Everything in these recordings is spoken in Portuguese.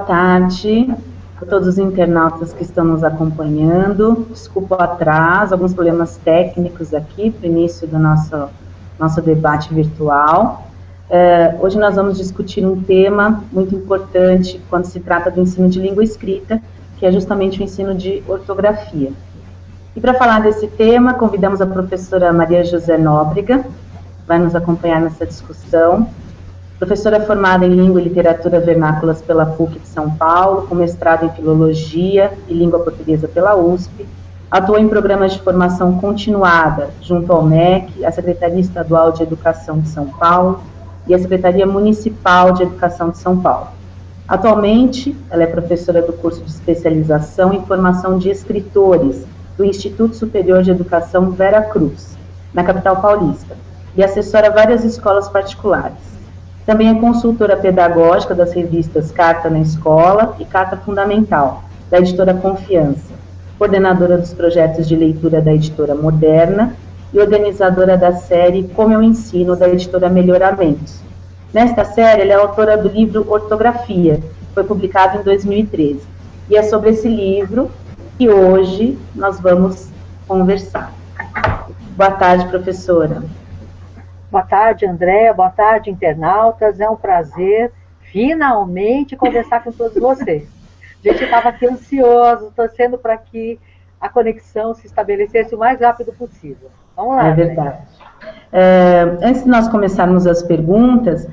tarde a todos os internautas que estão nos acompanhando. Desculpa o atraso, alguns problemas técnicos aqui para o início do nosso debate virtual. Hoje nós vamos discutir um tema muito importante quando se trata do ensino de língua escrita, que é justamente o ensino de ortografia. E para falar desse tema, convidamos a professora Maria José Nóbrega, vai nos acompanhar nessa discussão. Professora formada em Língua e Literatura Vernáculas pela PUC de São Paulo, com mestrado em Filologia e Língua Portuguesa pela USP, atuou em programas de formação continuada junto ao MEC, a Secretaria Estadual de Educação de São Paulo e a Secretaria Municipal de Educação de São Paulo. Atualmente, ela é professora do curso de especialização em formação de escritores do Instituto Superior de Educação Vera Cruz, na capital paulista, e assessora várias escolas particulares. Também é consultora pedagógica das revistas Carta na Escola e Carta Fundamental, da editora Confiança, coordenadora dos projetos de leitura da editora Moderna e organizadora da série Como Eu Ensino, da editora Melhoramentos. Nesta série, ela é autora do livro Ortografia, que foi publicado em 2013. E é sobre esse livro que hoje nós vamos conversar. Boa tarde, professora. Boa tarde, Andréa. Boa tarde, internautas. É um prazer, finalmente, conversar com todos vocês. A gente estava aqui ansioso, torcendo para que a conexão se estabelecesse o mais rápido possível. Vamos lá. É verdade. Antes de nós começarmos as perguntas,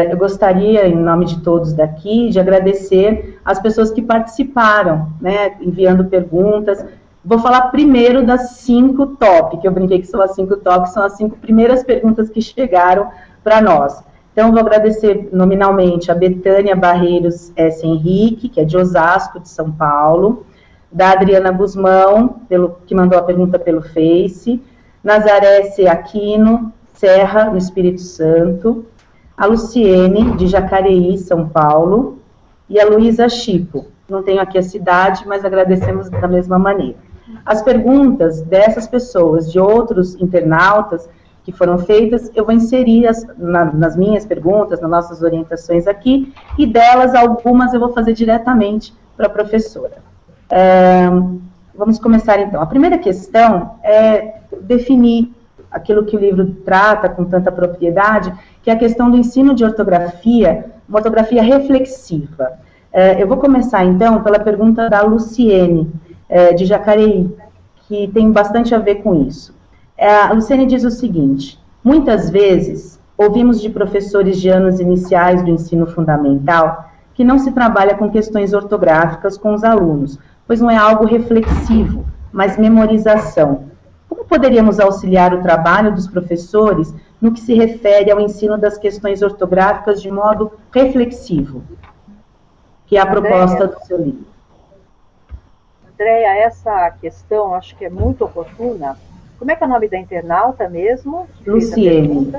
eu gostaria, em nome de todos daqui, de agradecer as pessoas que participaram, né, enviando perguntas. Vou falar primeiro das 5 top, que eu brinquei que são as 5 top, são as 5 primeiras perguntas que chegaram para nós. Então, vou agradecer nominalmente a Betânia Barreiros S. Henrique, que é de Osasco, de São Paulo, da Adriana Guzmão, que mandou a pergunta pelo Face, Nazaré C. Aquino, Serra, no Espírito Santo, a Luciene, de Jacareí, São Paulo, e a Luísa Chipo. Não tenho aqui a cidade, mas agradecemos da mesma maneira. As perguntas dessas pessoas, de outros internautas que foram feitas, eu vou inserir nas minhas perguntas, nas nossas orientações aqui, e delas, algumas eu vou fazer diretamente para a professora. Vamos começar então. A primeira questão é definir aquilo que o livro trata com tanta propriedade, que é a questão do ensino de ortografia, uma ortografia reflexiva. Eu vou começar então pela pergunta da Luciene, de Jacareí, que tem bastante a ver com isso. A Luciene diz o seguinte: muitas vezes ouvimos de professores de anos iniciais do ensino fundamental que não se trabalha com questões ortográficas com os alunos, pois não é algo reflexivo, mas memorização. Como poderíamos auxiliar o trabalho dos professores no que se refere ao ensino das questões ortográficas de modo reflexivo? Que é a proposta do seu livro. Andréa, essa questão acho que é muito oportuna. Como é que é o nome da internauta mesmo? Luciene.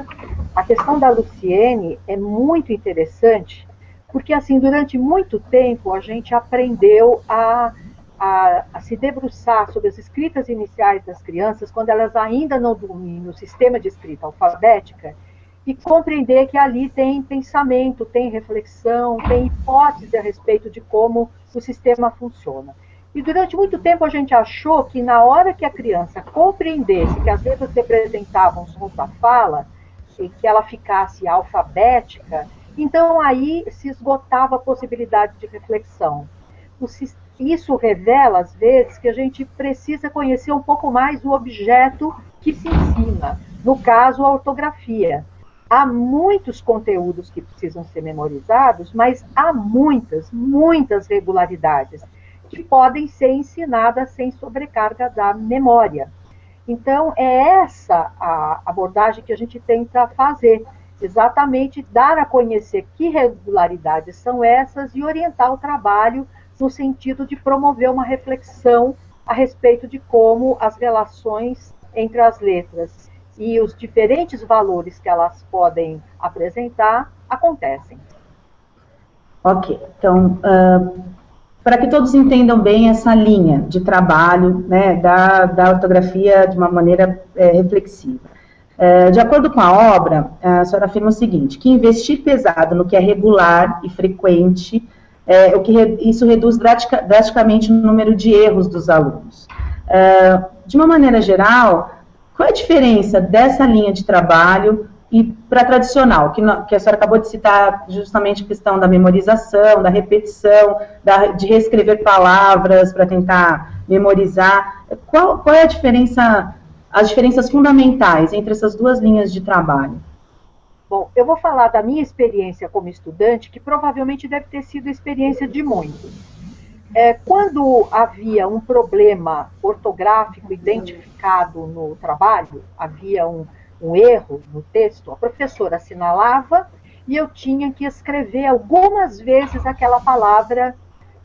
A questão da Luciene é muito interessante, porque assim, durante muito tempo a gente aprendeu a se debruçar sobre as escritas iniciais das crianças, quando elas ainda não dominam o sistema de escrita alfabética, e compreender que ali tem pensamento, tem reflexão, tem hipótese a respeito de como o sistema funciona. E durante muito tempo a gente achou que na hora que a criança compreendesse que as letras representavam sons da fala, e que ela ficasse alfabética, então aí se esgotava a possibilidade de reflexão. Isso revela, às vezes, que a gente precisa conhecer um pouco mais o objeto que se ensina, no caso, a ortografia. Há muitos conteúdos que precisam ser memorizados, mas há muitas regularidades que podem ser ensinadas sem sobrecarga da memória. Então, é essa a abordagem que a gente tenta fazer, exatamente dar a conhecer que regularidades são essas e orientar o trabalho no sentido de promover uma reflexão a respeito de como as relações entre as letras e os diferentes valores que elas podem apresentar acontecem. Ok, então, para que todos entendam bem essa linha de trabalho, né, da ortografia de uma maneira reflexiva. De acordo com a obra, a senhora afirma o seguinte, que investir pesado no que é regular e frequente Isso reduz drasticamente o número de erros dos alunos. De uma maneira geral, qual é a diferença dessa linha de trabalho e para a tradicional, que a senhora acabou de citar justamente a questão da memorização, da repetição, de reescrever palavras para tentar memorizar? Qual é a diferença, as diferenças fundamentais entre essas duas linhas de trabalho? Bom, eu vou falar da minha experiência como estudante, que provavelmente deve ter sido a experiência de muitos. Quando havia um problema ortográfico identificado no trabalho, havia um erro no texto, a professora assinalava e eu tinha que escrever algumas vezes aquela palavra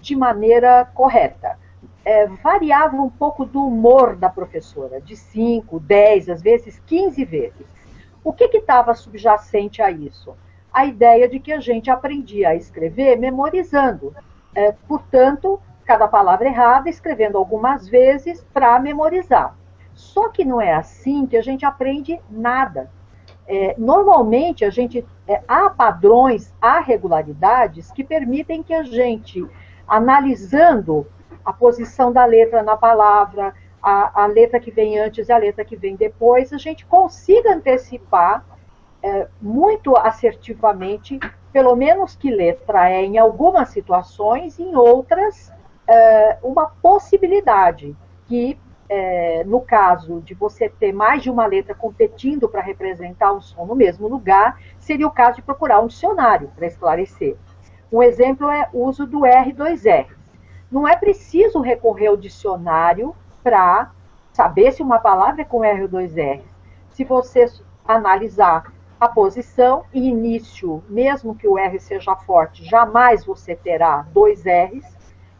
de maneira correta. Variava um pouco do humor da professora, de 5, 10, às vezes 15 vezes. O que estava subjacente a isso? A ideia de que a gente aprendia a escrever memorizando. Portanto, cada palavra errada, escrevendo algumas vezes para memorizar. Só que não é assim que a gente aprende nada. Normalmente, há padrões, há regularidades que permitem que a gente, analisando a posição da letra na palavra, a letra que vem antes e a letra que vem depois, a gente consiga antecipar muito assertivamente, pelo menos que letra é em algumas situações, em outras, uma possibilidade, que no caso de você ter mais de uma letra competindo para representar um som no mesmo lugar, seria o caso de procurar um dicionário para esclarecer. Um exemplo é o uso do R2R. Não é preciso recorrer ao dicionário para saber se uma palavra é com R ou dois R. Se você analisar a posição e início, mesmo que o R seja forte, jamais você terá dois R's.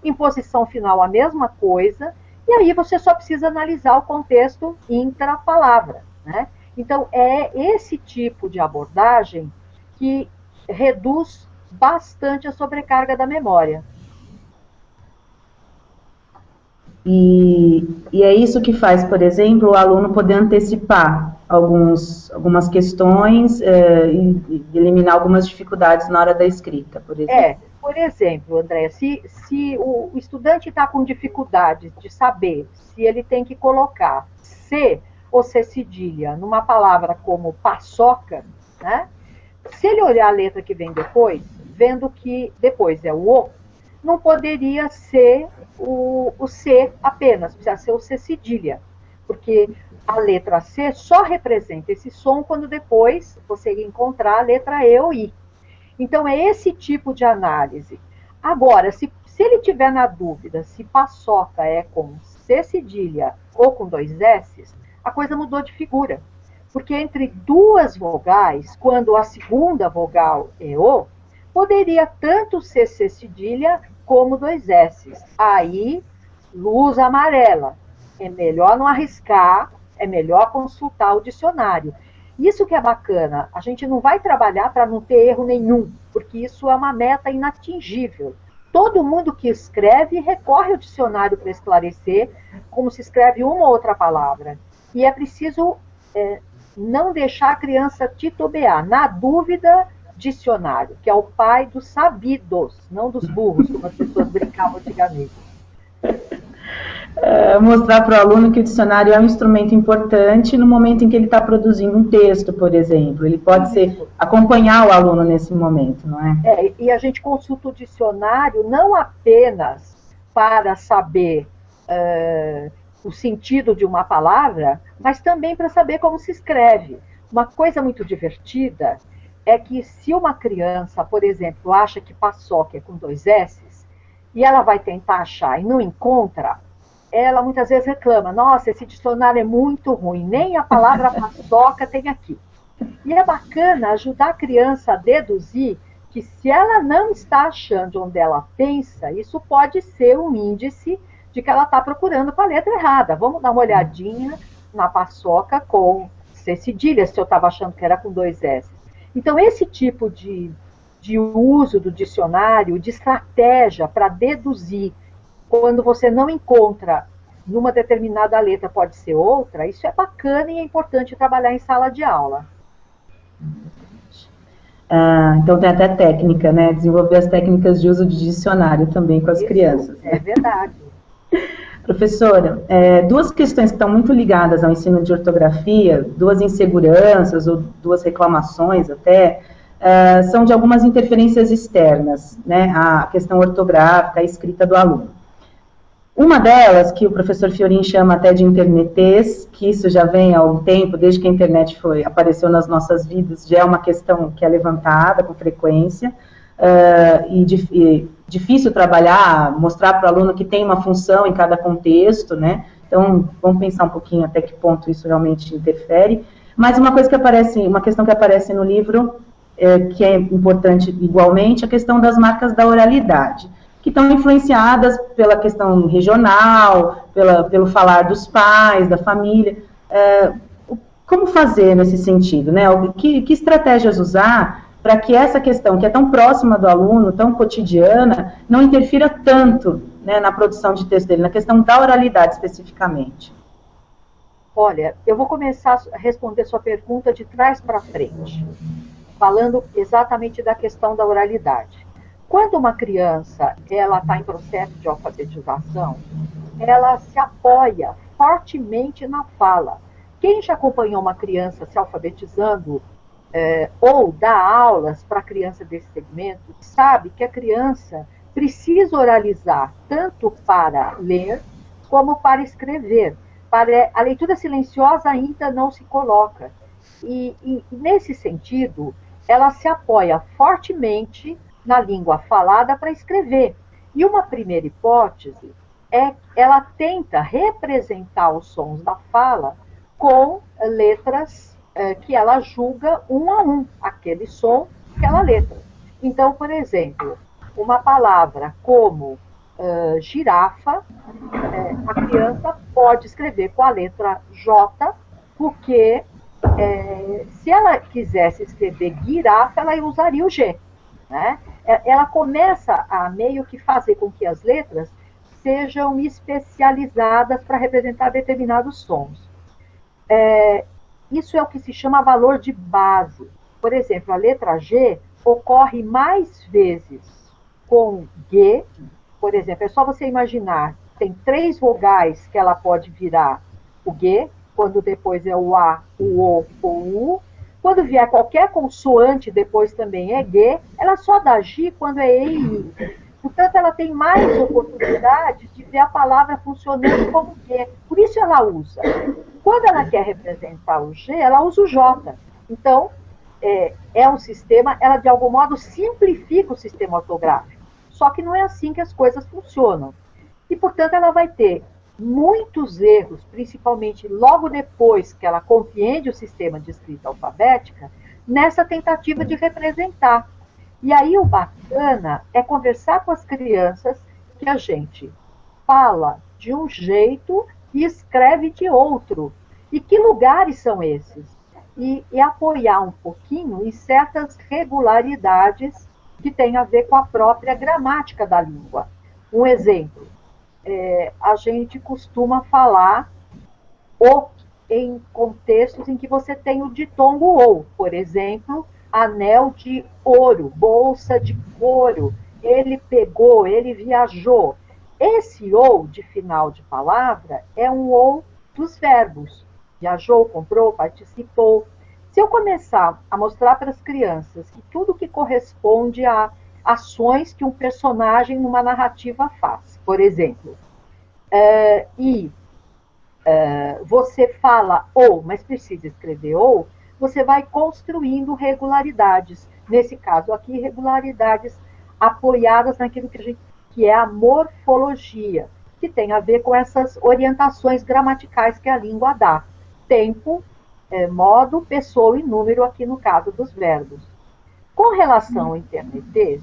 Em posição final, a mesma coisa. E aí você só precisa analisar o contexto intra-palavra, né? Então, é esse tipo de abordagem que reduz bastante a sobrecarga da memória. E é isso que faz, por exemplo, o aluno poder antecipar algumas questões e eliminar algumas dificuldades na hora da escrita, por exemplo. Por exemplo, Andréa, se o estudante está com dificuldade de saber se ele tem que colocar C ou C cedilha numa palavra como paçoca, né? Se ele olhar a letra que vem depois, vendo que depois é o O, não poderia ser o C apenas, precisa ser o C cedilha, porque a letra C só representa esse som quando depois você encontrar a letra E ou I. Então, é esse tipo de análise. Agora, se ele tiver na dúvida se paçoca é com C cedilha ou com dois S's, a coisa mudou de figura. Porque entre duas vogais, quando a segunda vogal é O, poderia tanto ser C cedilha como dois S's. Aí, luz amarela. É melhor não arriscar, é melhor consultar o dicionário. Isso que é bacana, a gente não vai trabalhar para não ter erro nenhum, porque isso é uma meta inatingível. Todo mundo que escreve recorre ao dicionário para esclarecer como se escreve uma ou outra palavra. E é preciso não deixar a criança titubear. Na dúvida, dicionário, que é o pai dos sabidos, não dos burros, como as pessoas brincavam antigamente. Mostrar para o aluno que o dicionário é um instrumento importante no momento em que ele está produzindo um texto, por exemplo. Ele pode acompanhar o aluno nesse momento, não é? E a gente consulta o dicionário não apenas para saber o sentido de uma palavra, mas também para saber como se escreve. Uma coisa muito divertida é que se uma criança, por exemplo, acha que paçoca é com dois S's, e ela vai tentar achar e não encontra, ela muitas vezes reclama, nossa, esse dicionário é muito ruim, nem a palavra paçoca tem aqui. E é bacana ajudar a criança a deduzir que se ela não está achando onde ela pensa, isso pode ser um índice de que ela está procurando com a letra errada. Vamos dar uma olhadinha na paçoca com C cedilha, se eu estava achando que era com dois S. Então, esse tipo de uso do dicionário, de estratégia para deduzir, quando você não encontra numa determinada letra, pode ser outra, isso é bacana e é importante trabalhar em sala de aula. Então tem até técnica, né? Desenvolver as técnicas de uso de dicionário também com as crianças. É verdade. Professora, duas questões que estão muito ligadas ao ensino de ortografia, duas inseguranças ou duas reclamações até, são de algumas interferências externas, né? A questão ortográfica, a escrita do aluno. Uma delas, que o professor Fiorin chama até de internetês, que isso já vem há um tempo, desde que a internet apareceu nas nossas vidas, já é uma questão que é levantada com frequência, e difícil trabalhar, mostrar para o aluno que tem uma função em cada contexto, né? Então, vamos pensar um pouquinho até que ponto isso realmente interfere. Mas uma questão que aparece no livro, que é importante igualmente, a questão das marcas da oralidade, que estão influenciadas pela questão regional, pelo falar dos pais, da família. Como fazer nesse sentido, né? Que estratégias usar para que essa questão, que é tão próxima do aluno, tão cotidiana, não interfira tanto, né, na produção de texto dele, na questão da oralidade especificamente? Olha, eu vou começar a responder sua pergunta de trás para frente, falando exatamente da questão da oralidade. Quando uma criança está em processo de alfabetização, ela se apoia fortemente na fala. Quem já acompanhou uma criança se alfabetizando ou dá aulas para a criança desse segmento, sabe que a criança precisa oralizar tanto para ler como para escrever. A leitura silenciosa ainda não se coloca. E nesse sentido, ela se apoia fortemente na língua falada para escrever. E uma primeira hipótese ela tenta representar os sons da fala com letras que ela julga um a um, aquele som, aquela letra. Então, por exemplo, uma palavra como girafa, a criança pode escrever com a letra J, porque se ela quisesse escrever girafa, ela usaria o G. Né? Ela começa a meio que fazer com que as letras sejam especializadas para representar determinados sons. Isso é o que se chama valor de base. Por exemplo, a letra G ocorre mais vezes com G. Por exemplo, é só você imaginar, tem 3 vogais que ela pode virar o G, quando depois é o A, o O ou o U. Quando vier qualquer consoante, depois também é G, ela só dá G quando é E e I. Portanto, ela tem mais oportunidade de ver a palavra funcionando como G. Por isso ela usa. Quando ela quer representar o G, ela usa o J. Então, é um sistema, ela de algum modo simplifica o sistema ortográfico. Só que não é assim que as coisas funcionam. E, portanto, ela vai ter muitos erros, principalmente logo depois que ela compreende o sistema de escrita alfabética, nessa tentativa de representar. E aí o bacana é conversar com as crianças que a gente fala de um jeito e escreve de outro. E que lugares são esses? E apoiar um pouquinho em certas regularidades que têm a ver com a própria gramática da língua. Um exemplo, a gente costuma falar o em contextos em que você tem o ditongo ou, por exemplo, anel de ouro, bolsa de couro, ele pegou, ele viajou. Esse ou de final de palavra é um ou dos verbos. Viajou, comprou, participou. Se eu começar a mostrar para as crianças que tudo que corresponde a ações que um personagem numa narrativa faz, por exemplo, você fala ou, mas precisa escrever ou, você vai construindo regularidades. Nesse caso aqui, regularidades apoiadas naquilo que é a morfologia, que tem a ver com essas orientações gramaticais que a língua dá. Tempo, modo, pessoa e número, aqui no caso dos verbos. Com relação ao internetês,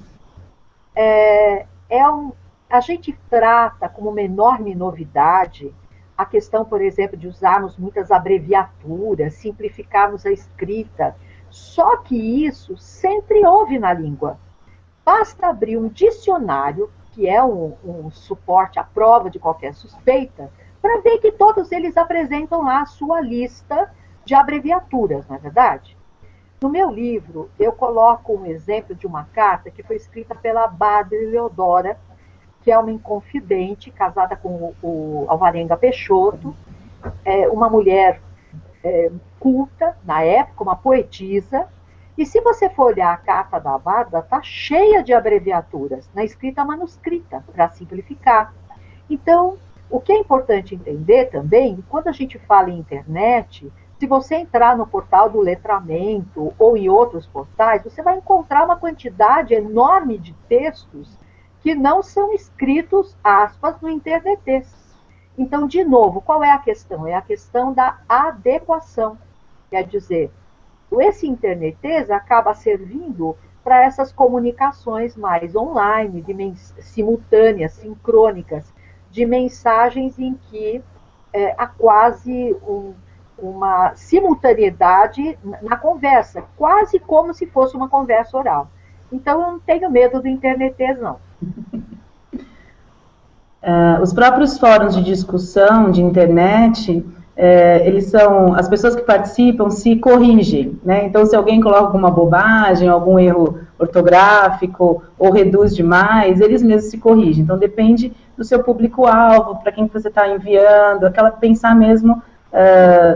a gente trata como uma enorme novidade a questão, por exemplo, de usarmos muitas abreviaturas, simplificarmos a escrita. Só que isso sempre houve na língua. Basta abrir um dicionário, que é um suporte à prova de qualquer suspeita, para ver que todos eles apresentam lá a sua lista de abreviaturas, não é verdade? No meu livro, eu coloco um exemplo de uma carta que foi escrita pela Bárbara Leodora, que é uma inconfidente, casada com o Alvarenga Peixoto, uma mulher culta, na época, uma poetisa. E se você for olhar a carta da Bárbara, está cheia de abreviaturas, na escrita manuscrita, para simplificar. Então, o que é importante entender também, quando a gente fala em internet, se você entrar no portal do Letramento ou em outros portais, você vai encontrar uma quantidade enorme de textos que não são escritos, aspas, no internetês. Então, de novo, qual é a questão? É a questão da adequação. Quer dizer, esse internetês acaba servindo para essas comunicações mais online, simultâneas, sincrônicas, de mensagens em que há quase uma simultaneidade na conversa, quase como se fosse uma conversa oral. Então, eu não tenho medo do internetês, não. Os próprios fóruns de discussão de internet, eles são, as pessoas que participam se corrigem, né? Então, se alguém coloca alguma bobagem, algum erro ortográfico, ou reduz demais, eles mesmos se corrigem. Então, depende do seu público-alvo, para quem que você está enviando, pensar mesmo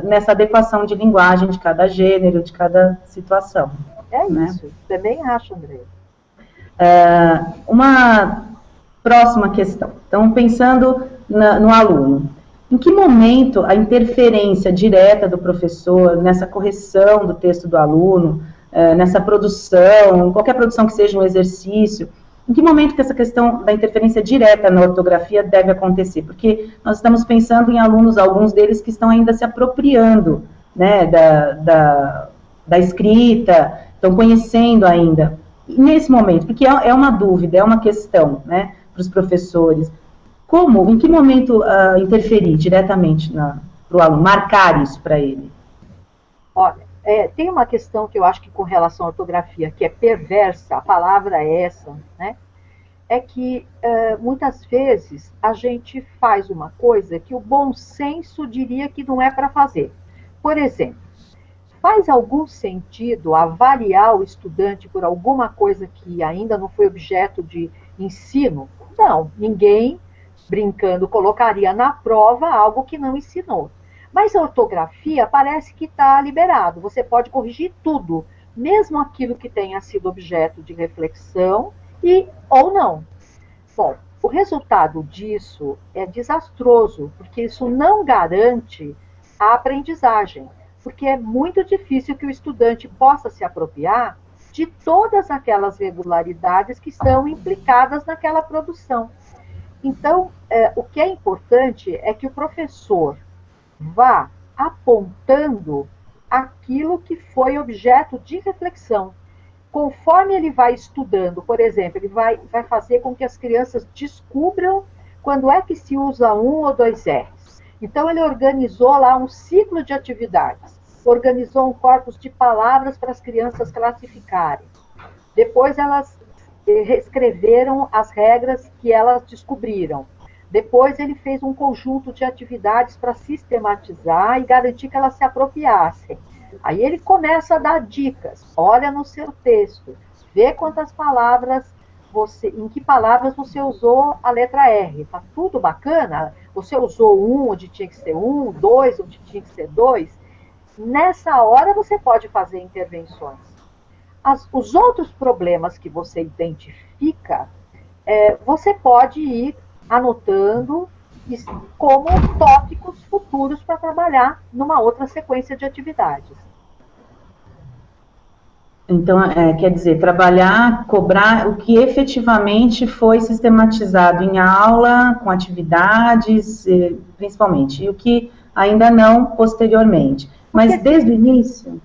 nessa adequação de linguagem de cada gênero, de cada situação. É isso, também acho, André. Uma próxima questão. Então, pensando no aluno, em que momento a interferência direta do professor nessa correção do texto do aluno, nessa produção, qualquer produção que seja um exercício, em que momento que essa questão da interferência direta na ortografia deve acontecer? Porque nós estamos pensando em alunos, alguns deles que estão ainda se apropriando, né, da escrita, estão conhecendo ainda. E nesse momento, porque é uma dúvida, é uma questão, né, para os professores, em que momento interferir diretamente para o aluno, marcar isso para ele? Olha, tem uma questão que eu acho que com relação à ortografia, que é perversa, a palavra é essa, né? É que muitas vezes a gente faz uma coisa que o bom senso diria que não é para fazer. Por exemplo, faz algum sentido avaliar o estudante por alguma coisa que ainda não foi objeto de ensino? Não, ninguém, brincando, colocaria na prova algo que não ensinou. Mas a ortografia parece que está liberado. Você pode corrigir tudo, mesmo aquilo que tenha sido objeto de reflexão ou não. Bom, o resultado disso é desastroso, porque isso não garante a aprendizagem, porque é muito difícil que o estudante possa se apropriar de todas aquelas regularidades que estão implicadas naquela produção. Então, o que é importante é que o professor vá apontando aquilo que foi objeto de reflexão. Conforme ele vai estudando, por exemplo, ele vai fazer com que as crianças descubram quando é que se usa um ou dois R's. Então, ele organizou lá um ciclo de atividades, organizou um corpus de palavras para as crianças classificarem. Depois, elas reescreveram as regras que elas descobriram. Depois ele fez um conjunto de atividades para sistematizar e garantir que elas se apropriassem. Aí ele começa a dar dicas. Olha no seu texto, vê quantas palavras em que palavras você usou a letra R. Está tudo bacana? Você usou um onde tinha que ser um, dois onde tinha que ser dois. Nessa hora você pode fazer intervenções. Os outros problemas que você identifica, você pode ir anotando como tópicos futuros para trabalhar numa outra sequência de atividades. Então, quer dizer, trabalhar, cobrar o que efetivamente foi sistematizado em aula, com atividades, principalmente, e o que ainda não posteriormente. Mas desde o início...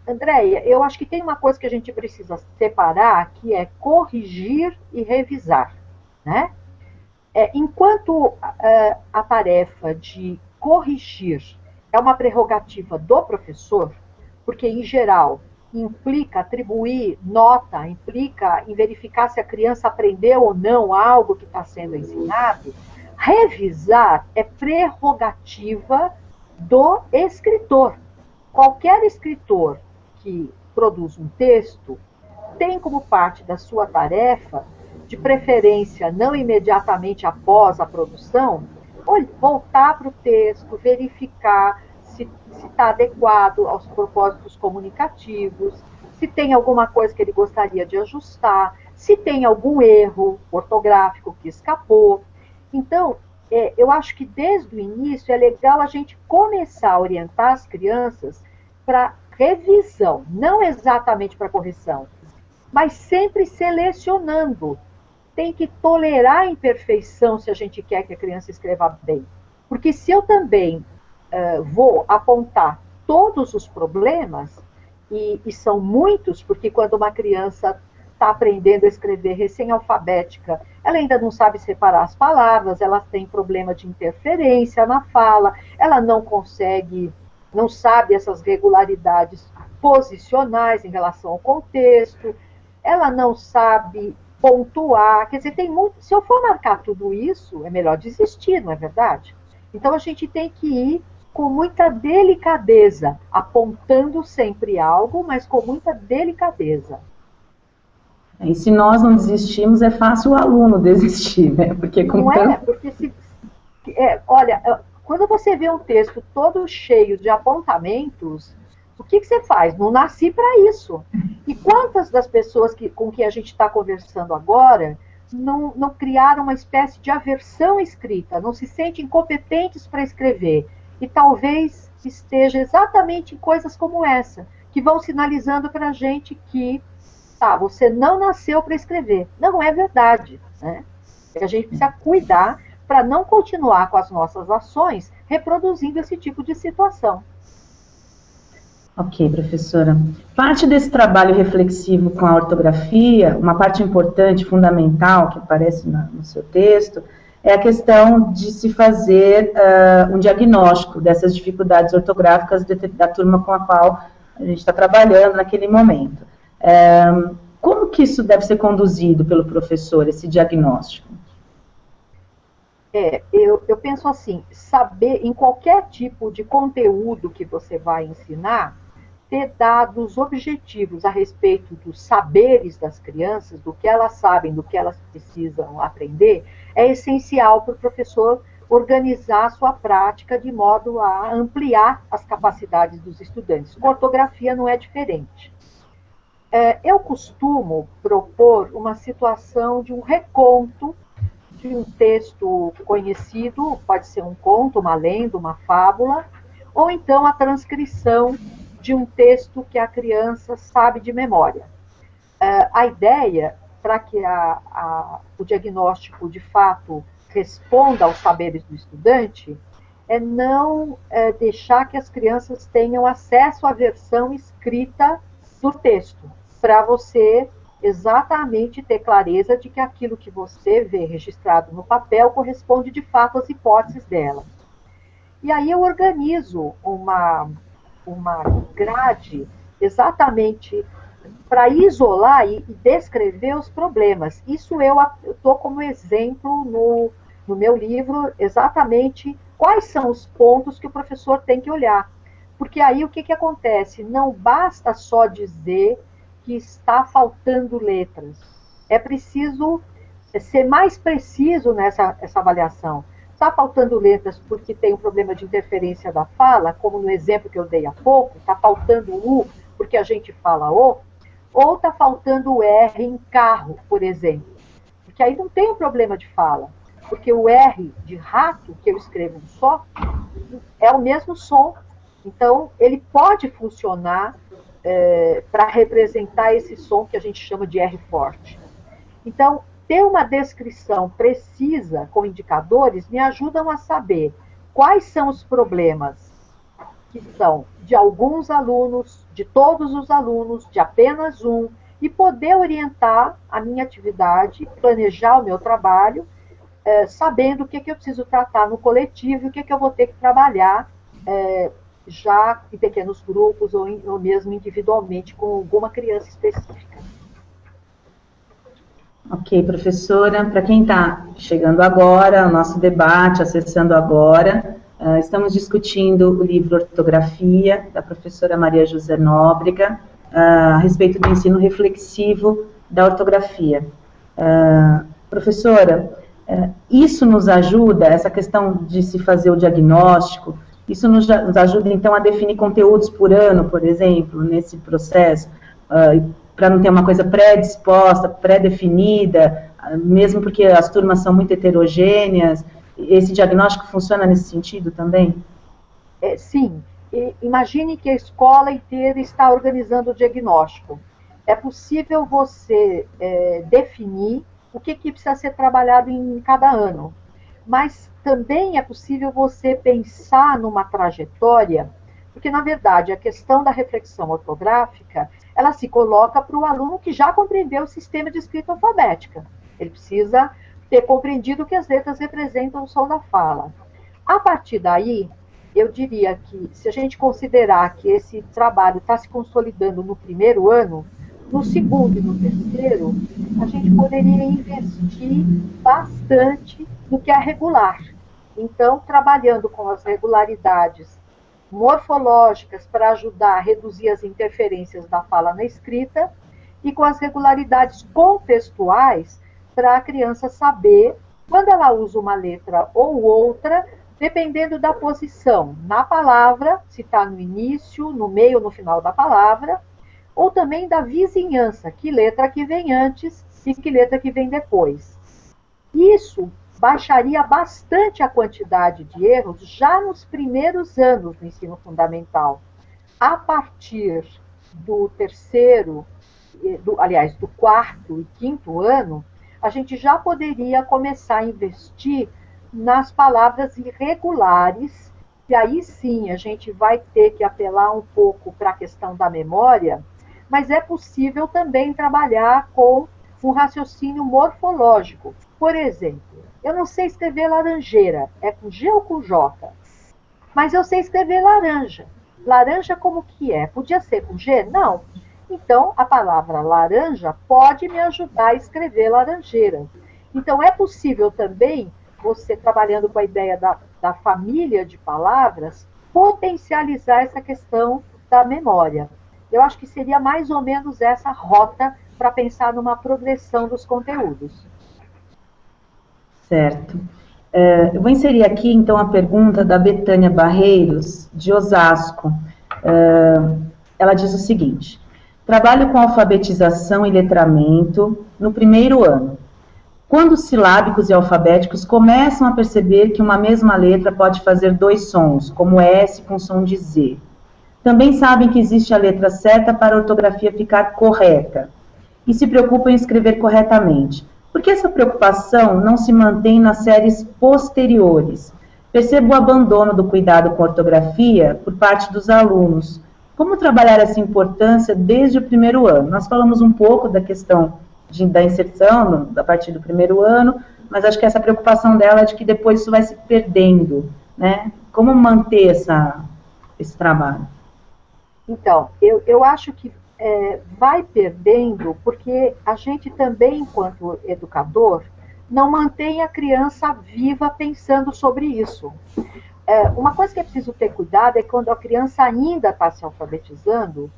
Andréia, eu acho que tem uma coisa que a gente precisa separar, que é corrigir e revisar, né? Enquanto a tarefa de corrigir é uma prerrogativa do professor, porque, em geral, implica atribuir nota, implica em verificar se a criança aprendeu ou não algo que está sendo ensinado, revisar é prerrogativa do escritor. qualquer escritor que produz um texto tem como parte da sua tarefa, de preferência não imediatamente após a produção, voltar para o texto, verificar se está adequado aos propósitos comunicativos, se tem alguma coisa que ele gostaria de ajustar, se tem algum erro ortográfico que escapou. Então, eu acho que desde o início é legal a gente começar a orientar as crianças para revisão, não exatamente para correção, mas sempre selecionando. Tem que tolerar a imperfeição se a gente quer que a criança escreva bem. Porque se eu também vou apontar todos os problemas, e são muitos, porque quando uma criança está aprendendo a escrever recém-alfabética, ela ainda não sabe separar as palavras, ela tem problema de interferência na fala, ela não consegue, não sabe essas regularidades posicionais em relação ao contexto, ela não sabe pontuar, quer dizer, tem muito, se eu for marcar tudo isso, é melhor desistir, não é verdade? Então a gente tem que ir com muita delicadeza, apontando sempre algo, mas com muita delicadeza. E se nós não desistimos, é fácil o aluno desistir, né? Porque com porque olha, quando você vê um texto todo cheio de apontamentos, o que você faz? Não nasci para isso. E quantas das pessoas com que a gente está conversando agora não criaram uma espécie de aversão à escrita, não se sentem competentes para escrever? E talvez esteja exatamente em coisas como essa, que vão sinalizando para a gente que você não nasceu para escrever. Não é verdade, né? A gente precisa cuidar para não continuar com as nossas ações reproduzindo esse tipo de situação. Ok, professora. Parte desse trabalho reflexivo com a ortografia, uma parte importante, fundamental, que aparece no seu texto, é a questão de se fazer um diagnóstico dessas dificuldades ortográficas da turma com a qual a gente está trabalhando naquele momento. Como que isso deve ser conduzido pelo professor, esse diagnóstico? Eu penso assim, saber, em qualquer tipo de conteúdo que você vai ensinar, ter dados objetivos a respeito dos saberes das crianças, do que elas sabem, do que elas precisam aprender, é essencial para o professor organizar a sua prática de modo a ampliar as capacidades dos estudantes. Com ortografia não é diferente. Eu costumo propor uma situação de um reconto de um texto conhecido, pode ser um conto, uma lenda, uma fábula, ou então a transcrição de um texto que a criança sabe de memória. A ideia, para que o diagnóstico de fato responda aos saberes do estudante, é não deixar que as crianças tenham acesso à versão escrita do texto, para você exatamente ter clareza de que aquilo que você vê registrado no papel corresponde de fato às hipóteses dela. E aí eu organizo uma grade exatamente para isolar e descrever os problemas. Isso eu estou como exemplo no meu livro, exatamente quais são os pontos que o professor tem que olhar. Porque aí o que acontece? Não basta só dizer que está faltando letras. É preciso ser mais preciso nessa avaliação. Está faltando letras porque tem um problema de interferência da fala, como no exemplo que eu dei há pouco, está faltando U porque a gente fala O, ou está faltando o R em carro, por exemplo. Porque aí não tem um problema de fala, porque o R de rato, que eu escrevo só, é o mesmo som. Então, ele pode funcionar para representar esse som que a gente chama de R forte. Então, ter uma descrição precisa com indicadores me ajudam a saber quais são os problemas que são de alguns alunos, de todos os alunos, de apenas um, e poder orientar a minha atividade, planejar o meu trabalho, sabendo o que eu preciso tratar no coletivo e o que eu vou ter que trabalhar já em pequenos grupos ou mesmo individualmente com alguma criança específica. Ok, professora. Para quem está chegando agora, o nosso debate, acessando agora, Estamos discutindo o livro Ortografia, da professora Maria José Nóbrega, a respeito do ensino reflexivo da ortografia. Professora, isso nos ajuda, essa questão de se fazer o diagnóstico, isso nos ajuda, então, a definir conteúdos por ano, por exemplo, nesse processo, para não ter uma coisa pré-disposta, pré-definida, mesmo porque as turmas são muito heterogêneas. Esse diagnóstico funciona nesse sentido também? Sim. Imagine que a escola inteira está organizando o diagnóstico. É possível você definir o que precisa ser trabalhado em cada ano, mas também é possível você pensar numa trajetória, porque, na verdade, a questão da reflexão ortográfica, ela se coloca para o aluno que já compreendeu o sistema de escrita alfabética. Ele precisa ter compreendido que as letras representam o som da fala. A partir daí, eu diria que, se a gente considerar que esse trabalho está se consolidando no primeiro ano, no segundo e no terceiro, a gente poderia investir bastante no que é regular. Então, trabalhando com as regularidades morfológicas para ajudar a reduzir as interferências da fala na escrita, e com as regularidades contextuais para a criança saber quando ela usa uma letra ou outra, dependendo da posição na palavra, se está no início, no meio ou no final da palavra, ou também da vizinhança, que letra que vem antes e que letra que vem depois. Isso baixaria bastante a quantidade de erros já nos primeiros anos do ensino fundamental. A partir do terceiro, do quarto e quinto ano, a gente já poderia começar a investir nas palavras irregulares, e aí sim a gente vai ter que apelar um pouco para a questão da memória, mas é possível também trabalhar com um raciocínio morfológico. Por exemplo, eu não sei escrever laranjeira, é com G ou com J, mas eu sei escrever laranja. Laranja como que é? Podia ser com G? Não. Então, a palavra laranja pode me ajudar a escrever laranjeira. Então, é possível também, você trabalhando com a ideia da família de palavras, potencializar essa questão da memória. Eu acho que seria mais ou menos essa rota para pensar numa progressão dos conteúdos. Certo. Eu vou inserir aqui, então, a pergunta da Betânia Barreiros, de Osasco. Ela diz o seguinte: trabalho com alfabetização e letramento no primeiro ano. Quando os silábicos e alfabéticos começam a perceber que uma mesma letra pode fazer dois sons, como S com som de Z. Também sabem que existe a letra certa para a ortografia ficar correta e se preocupam em escrever corretamente. Por que essa preocupação não se mantém nas séries posteriores? Percebo o abandono do cuidado com a ortografia por parte dos alunos. Como trabalhar essa importância desde o primeiro ano? Nós falamos um pouco da questão da inserção a partir do primeiro ano, mas acho que essa preocupação dela é de que depois isso vai se perdendo, né? Como manter esse trabalho? Então, eu acho que vai perdendo, porque a gente também, enquanto educador, não mantém a criança viva pensando sobre isso. Uma coisa que é preciso ter cuidado é quando a criança ainda está se alfabetizando,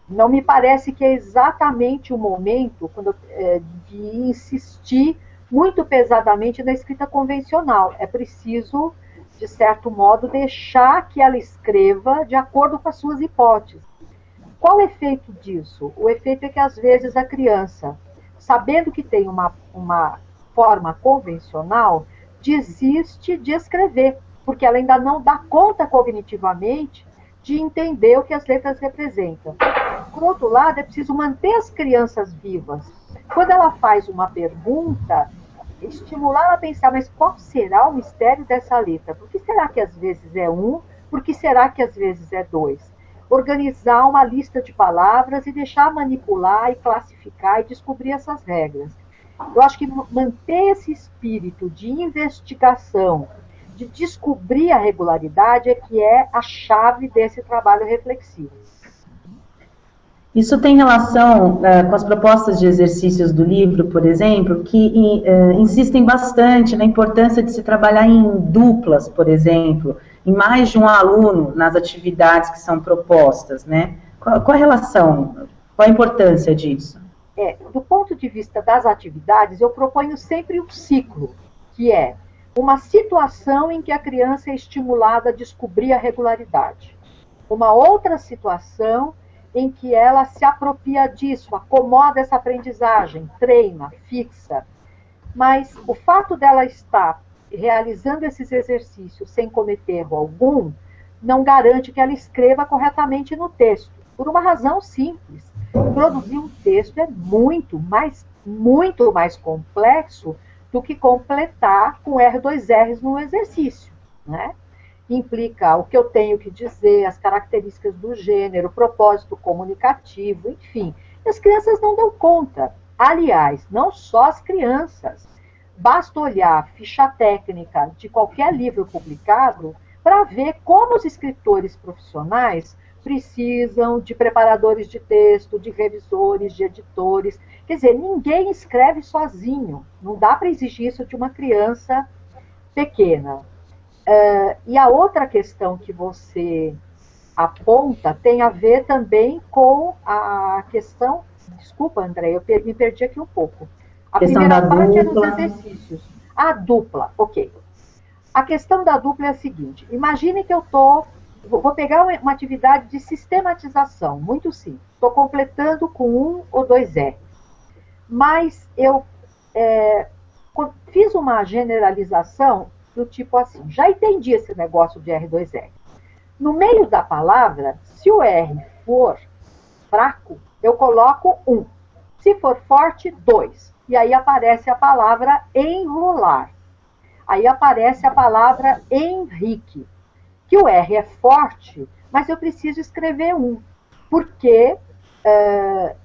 não me parece que é exatamente o momento de insistir muito pesadamente na escrita convencional. É preciso, de certo modo, deixar que ela escreva de acordo com as suas hipóteses. Qual o efeito disso? O efeito é que, às vezes, a criança, sabendo que tem uma forma convencional, desiste de escrever, porque ela ainda não dá conta cognitivamente de entender o que as letras representam. Por outro lado, é preciso manter as crianças vivas. Quando ela faz uma pergunta, estimular ela a pensar, mas qual será o mistério dessa letra? Por que será que às vezes é 1? Por que será que às vezes é 2? Organizar uma lista de palavras e deixar manipular e classificar e descobrir essas regras. Eu acho que manter esse espírito de investigação, de descobrir a regularidade, é que é a chave desse trabalho reflexivo. Isso tem relação com as propostas de exercícios do livro, por exemplo, que insistem bastante na importância de se trabalhar em duplas, por exemplo, em mais de um aluno nas atividades que são propostas, né? Qual a relação, qual a importância disso? Do ponto de vista das atividades, eu proponho sempre um ciclo, que é uma situação em que a criança é estimulada a descobrir a regularidade. Uma outra situação em que ela se apropria disso, acomoda essa aprendizagem, treina, fixa. Mas o fato dela estar realizando esses exercícios sem cometer erro algum, não garante que ela escreva corretamente no texto, por uma razão simples. Produzir um texto é muito mais complexo do que completar com R2Rs no exercício, né? Implica o que eu tenho que dizer, as características do gênero, o propósito comunicativo, enfim. As crianças não dão conta. Aliás, não só as crianças. Basta olhar a ficha técnica de qualquer livro publicado para ver como os escritores profissionais precisam de preparadores de texto, de revisores, de editores. Quer dizer, ninguém escreve sozinho. Não dá para exigir isso de uma criança pequena. E a outra questão que você aponta tem a ver também com a questão... Desculpa, André, eu me perdi aqui um pouco. A primeira parte é nos exercícios. A dupla, ok. A questão da dupla é a seguinte. Imagine que eu vou pegar uma atividade de sistematização, muito simples. Estou completando com 1 ou 2 R. Mas eu fiz uma generalização do tipo assim, já entendi esse negócio de R2R. No meio da palavra, se o R for fraco, eu coloco 1. Se for forte, 2. E aí aparece a palavra enrolar. Aí aparece a palavra Henrique. Que o R é forte, mas eu preciso escrever 1, porque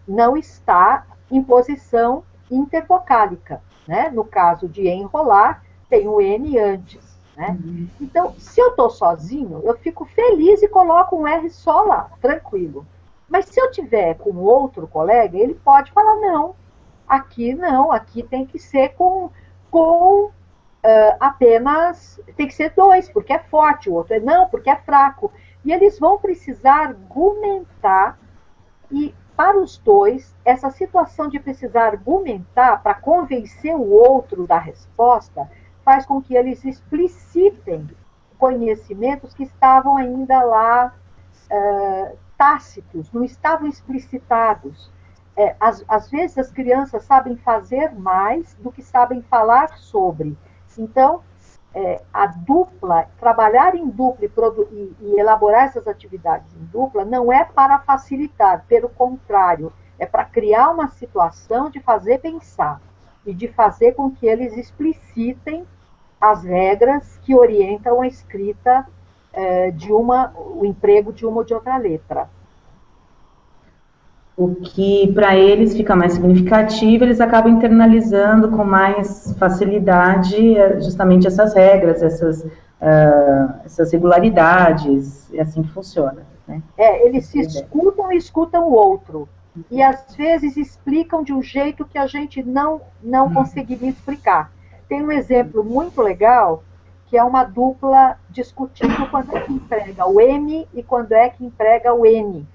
não está em posição intervocálica, né? No caso de enrolar, tem o N antes, né? Então, se eu estou sozinho, eu fico feliz e coloco um R só lá, tranquilo. Mas se eu tiver com outro colega, ele pode falar, não, aqui tem que ser com apenas, tem que ser 2, porque é forte, o outro não, porque é fraco. E eles vão precisar argumentar, e para os dois, essa situação de precisar argumentar para convencer o outro da resposta, faz com que eles explicitem conhecimentos que estavam ainda lá tácitos, não estavam explicitados. Às vezes as crianças sabem fazer mais do que sabem falar sobre. Então, a dupla, trabalhar em dupla e elaborar essas atividades em dupla não é para facilitar, pelo contrário, é para criar uma situação de fazer pensar e de fazer com que eles explicitem as regras que orientam a escrita o emprego de uma ou de outra letra. O que para eles fica mais significativo, eles acabam internalizando com mais facilidade justamente essas regras, essas regularidades, e assim que funciona. Né? Eles se escutam e escutam o outro. E às vezes explicam de um jeito que a gente não conseguiria explicar. Tem um exemplo muito legal, que é uma dupla discutindo quando é que emprega o M e quando é que emprega o N.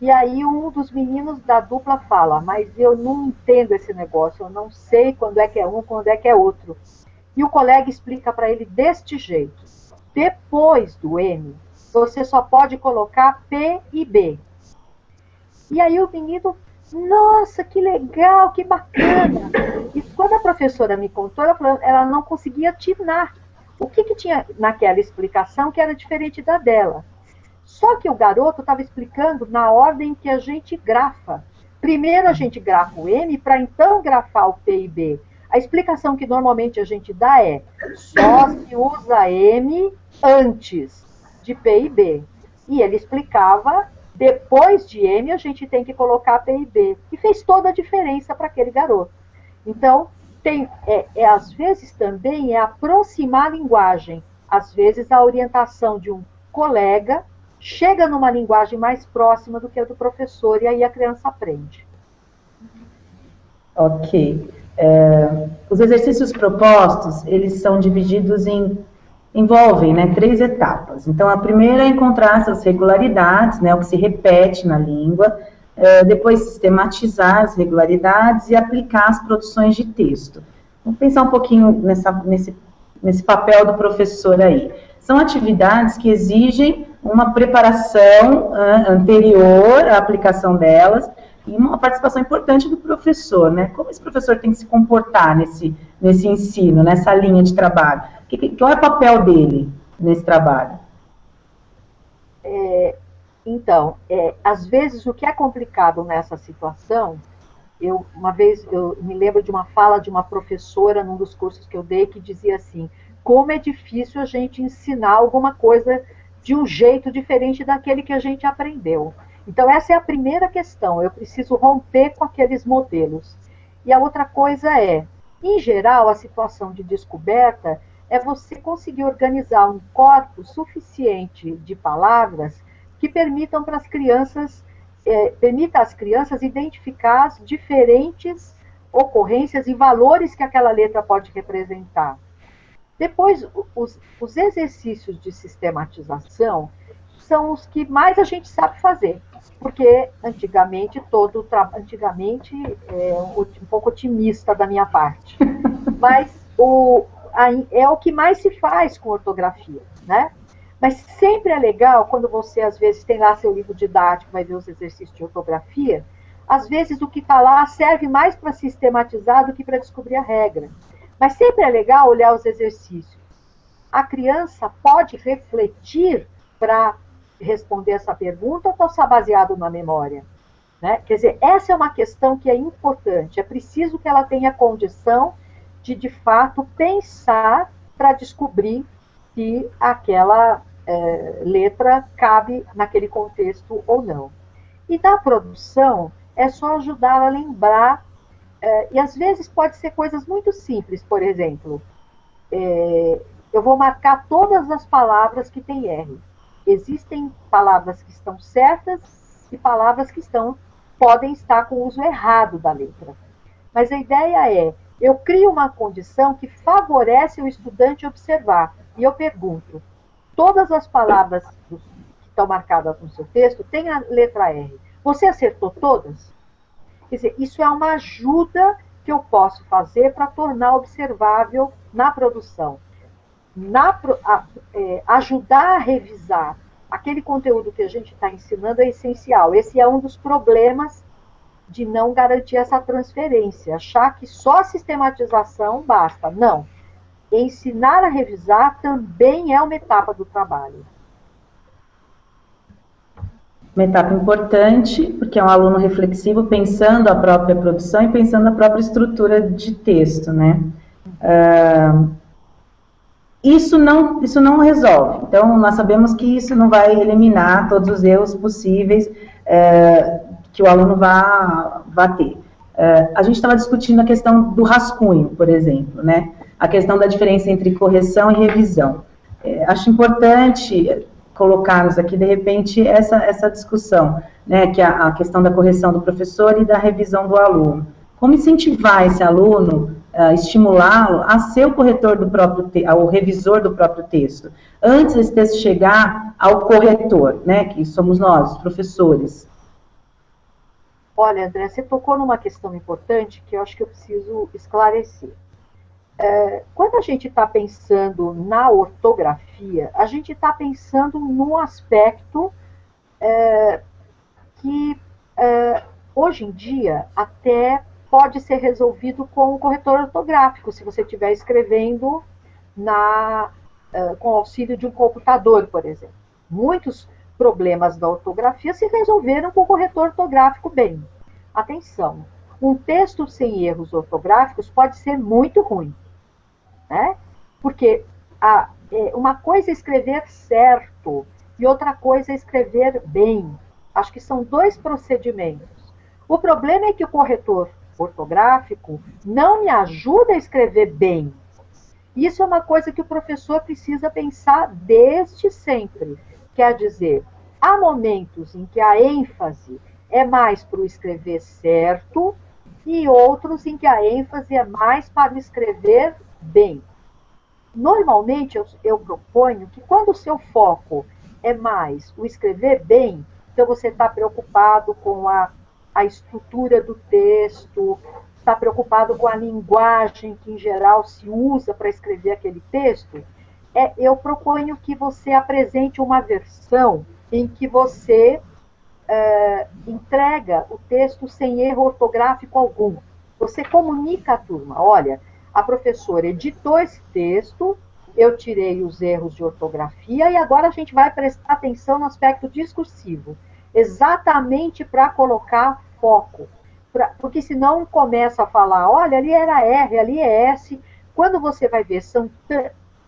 E aí um dos meninos da dupla fala, mas eu não entendo esse negócio, eu não sei quando é que é um, quando é que é outro. E o colega explica para ele deste jeito. Depois do M, você só pode colocar P e B. E aí o menino, nossa, que legal, que bacana. E quando a professora me contou, ela não conseguia atinar o que tinha naquela explicação que era diferente da dela. Só que o garoto estava explicando na ordem que a gente grafa. Primeiro a gente grafa o M para então grafar o P e B. A explicação que normalmente a gente dá é só se usa M antes de P e B. E ele explicava, depois de M a gente tem que colocar P e B. E fez toda a diferença para aquele garoto. Então, às vezes também aproximar a linguagem. Às vezes a orientação de um colega, chega numa linguagem mais próxima do que a do professor, e aí a criança aprende. Ok. Os exercícios propostos, eles são divididos envolvem, né, 3 etapas. Então, a primeira é encontrar essas regularidades, né, o que se repete na língua, depois sistematizar as regularidades e aplicar as produções de texto. Vamos pensar um pouquinho nesse papel do professor aí. São atividades que exigem uma preparação anterior à aplicação delas e uma participação importante do professor, né? Como esse professor tem que se comportar nesse ensino, nessa linha de trabalho? Qual é o papel dele nesse trabalho? Então, às vezes o que é complicado nessa situação, uma vez eu me lembro de uma fala de uma professora num dos cursos que eu dei que dizia assim: como é difícil a gente ensinar alguma coisa de um jeito diferente daquele que a gente aprendeu. Então essa é a primeira questão, eu preciso romper com aqueles modelos. E a outra coisa em geral, a situação de descoberta é você conseguir organizar um corpo suficiente de palavras que permitam para as crianças, permita às crianças identificar as diferentes ocorrências e valores que aquela letra pode representar. Depois, os exercícios de sistematização são os que mais a gente sabe fazer, porque antigamente é um pouco otimista da minha parte, mas é o que mais se faz com ortografia, né? Mas sempre é legal quando você, às vezes, tem lá seu livro didático, vai ver os exercícios de ortografia, às vezes o que está lá serve mais para sistematizar do que para descobrir a regra. Mas sempre é legal olhar os exercícios. A criança pode refletir para responder essa pergunta ou está baseado na memória? Né? Quer dizer, essa é uma questão que é importante. É preciso que ela tenha condição de fato, pensar para descobrir se aquela letra cabe naquele contexto ou não. E na produção, é só ajudar a lembrar, e às vezes pode ser coisas muito simples, por exemplo, eu vou marcar todas as palavras que tem R. Existem palavras que estão certas e palavras que podem estar com o uso errado da letra. Mas a ideia eu crio uma condição que favorece o estudante observar. E eu pergunto, todas as palavras que estão marcadas no seu texto têm a letra R. Você acertou todas? Quer dizer, isso é uma ajuda que eu posso fazer para tornar observável na produção. Ajudar a revisar aquele conteúdo que a gente está ensinando é essencial. Esse é um dos problemas de não garantir essa transferência, achar que só a sistematização basta. Não. Ensinar a revisar também é uma etapa do trabalho. Uma etapa importante, porque é um aluno reflexivo, pensando a própria produção e pensando a própria estrutura de texto, né? Isso não resolve. Então, nós sabemos que isso não vai eliminar todos os erros possíveis que o aluno vá ter. A gente estava discutindo a questão do rascunho, por exemplo, né? A questão da diferença entre correção e revisão. Acho importante colocarmos aqui, de repente, essa discussão, né? Que é a questão da correção do professor e da revisão do aluno. Como incentivar esse aluno, estimulá-lo a ser o corretor do próprio o revisor do próprio texto, antes desse texto chegar ao corretor, né? Que somos nós, os professores. Olha, André, você tocou numa questão importante que eu acho que eu preciso esclarecer. Quando a gente está pensando na ortografia, a gente está pensando num aspecto que hoje em dia até pode ser resolvido com o corretor ortográfico, se você estiver escrevendo com o auxílio de um computador, por exemplo. Muitos problemas da ortografia se resolveram com o corretor ortográfico bem. Atenção, um texto sem erros ortográficos pode ser muito ruim, né? Porque uma coisa é escrever certo e outra coisa é escrever bem. Acho que são 2 procedimentos. O problema é que o corretor ortográfico não me ajuda a escrever bem. Isso é uma coisa que o professor precisa pensar desde sempre. Quer dizer, há momentos em que a ênfase é mais para o escrever certo e outros em que a ênfase é mais para o escrever bem. Normalmente, eu proponho que quando o seu foco é mais o escrever bem, então você está preocupado com a estrutura do texto, está preocupado com a linguagem que, em geral, se usa para escrever aquele texto, eu proponho que você apresente uma versão em que você entrega o texto sem erro ortográfico algum. Você comunica à turma, olha, a professora editou esse texto, eu tirei os erros de ortografia e agora a gente vai prestar atenção no aspecto discursivo, exatamente para colocar foco. Porque senão começa a falar, olha, ali era R, ali é S. Quando você vai ver, são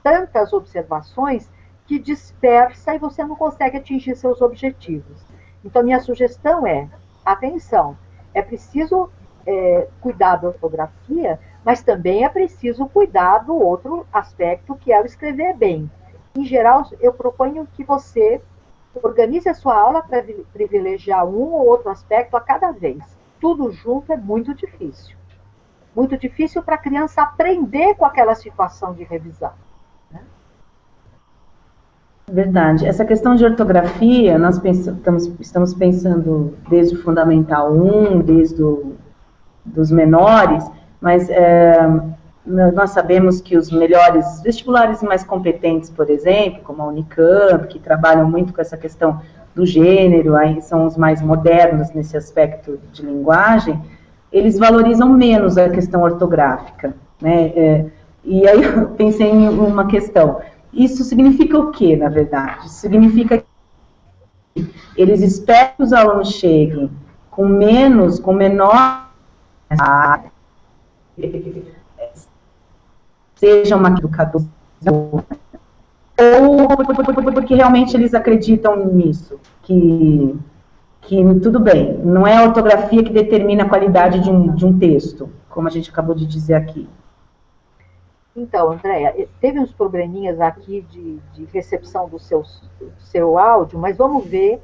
tantas observações que dispersa e você não consegue atingir seus objetivos. Então, minha sugestão é, atenção, é preciso cuidar da ortografia, mas também é preciso cuidar do outro aspecto, que é o escrever bem. Em geral, eu proponho que você organize a sua aula para privilegiar um ou outro aspecto a cada vez. Tudo junto é muito difícil. Muito difícil para a criança aprender com aquela situação de revisão. Né? Verdade. Essa questão de ortografia, nós estamos pensando desde o Fundamental 1, desde dos menores, mas nós sabemos que os melhores vestibulares mais competentes, por exemplo, como a Unicamp, que trabalham muito com essa questão do gênero, aí são os mais modernos nesse aspecto de linguagem, eles valorizam menos a questão ortográfica, né? E aí eu pensei em uma questão. Isso significa o quê, na verdade? Significa que eles esperam que os alunos cheguem com menor seja uma educadora, ou porque realmente eles acreditam nisso, que tudo bem, não é a ortografia que determina a qualidade de um texto, como a gente acabou de dizer aqui. Então, Andréia, teve uns probleminhas aqui de recepção do seu áudio, mas vamos ver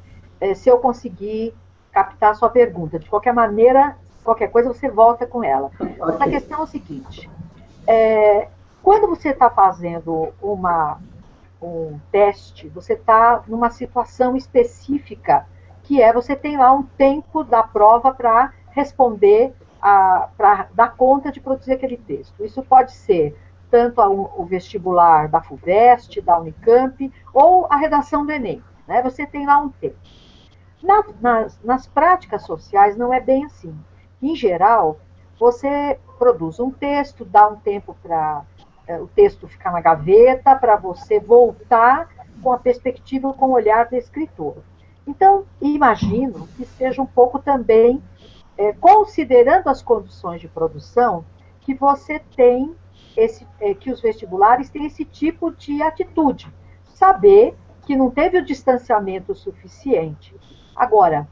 se eu conseguir captar a sua pergunta. De qualquer maneira, qualquer coisa você volta com ela. Okay. Mas a questão é o seguinte, quando você está fazendo um teste, você está numa situação específica, que você tem lá um tempo da prova para responder, para dar conta de produzir aquele texto. Isso pode ser tanto o vestibular da FUVEST, da Unicamp, ou a redação do Enem. Né? Você tem lá um tempo. Nas práticas sociais não é bem assim. Em geral, você produz um texto, dá um tempo para o texto ficar na gaveta, para você voltar com a perspectiva, com o olhar do escritor. Então, imagino que seja um pouco também, considerando as condições de produção, que você tem que os vestibulares têm esse tipo de atitude. Saber que não teve o distanciamento suficiente. Agora,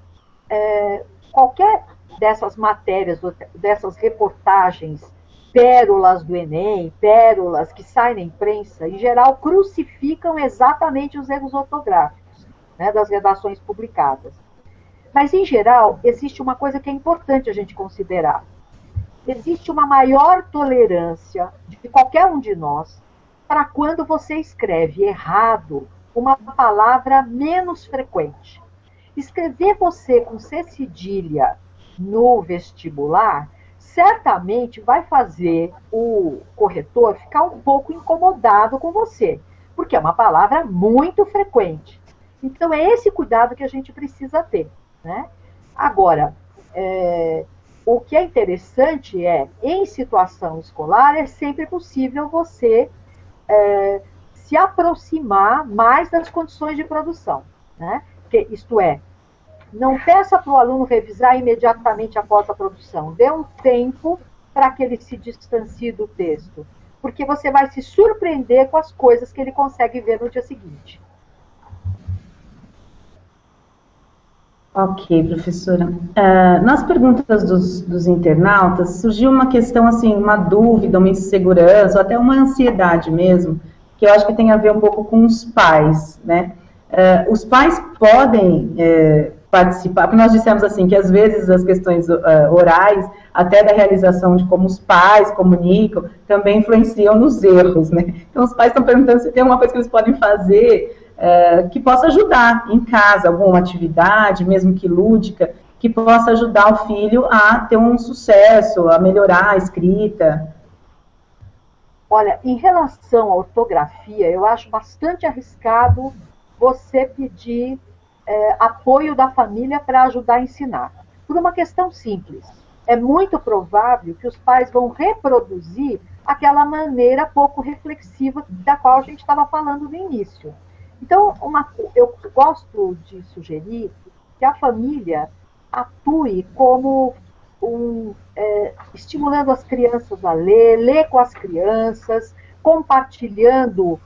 qualquer dessas matérias, dessas reportagens, pérolas do Enem, pérolas que saem na imprensa, em geral, crucificam exatamente os erros ortográficos, né, das redações publicadas. Mas, em geral, existe uma coisa que é importante a gente considerar. Existe uma maior tolerância de qualquer um de nós para quando você escreve errado uma palavra menos frequente. Escrever você com C cedilha no vestibular certamente vai fazer o corretor ficar um pouco incomodado com você, porque é uma palavra muito frequente. Então, é esse cuidado que a gente precisa ter. Né? Agora, o que é interessante em situação escolar, é sempre possível você se aproximar mais das condições de produção. Né? Isto é, não peça para o aluno revisar imediatamente após a produção. Dê um tempo para que ele se distancie do texto, porque você vai se surpreender com as coisas que ele consegue ver no dia seguinte. Ok, professora. Nas perguntas dos internautas, surgiu uma questão, assim, uma dúvida, uma insegurança, ou até uma ansiedade mesmo, que eu acho que tem a ver um pouco com os pais, né? Os pais podem participar, porque nós dissemos assim, que às vezes as questões orais, até da realização de como os pais comunicam, também influenciam nos erros, né? Então os pais estão perguntando se tem alguma coisa que eles podem fazer que possa ajudar em casa, alguma atividade, mesmo que lúdica, que possa ajudar o filho a ter um sucesso, a melhorar a escrita. Olha, em relação à ortografia, eu acho bastante arriscado você pedir apoio da família para ajudar a ensinar. Por uma questão simples. É muito provável que os pais vão reproduzir aquela maneira pouco reflexiva da qual a gente estava falando no início. Então, eu gosto de sugerir que a família atue como estimulando as crianças a ler com as crianças, compartilhando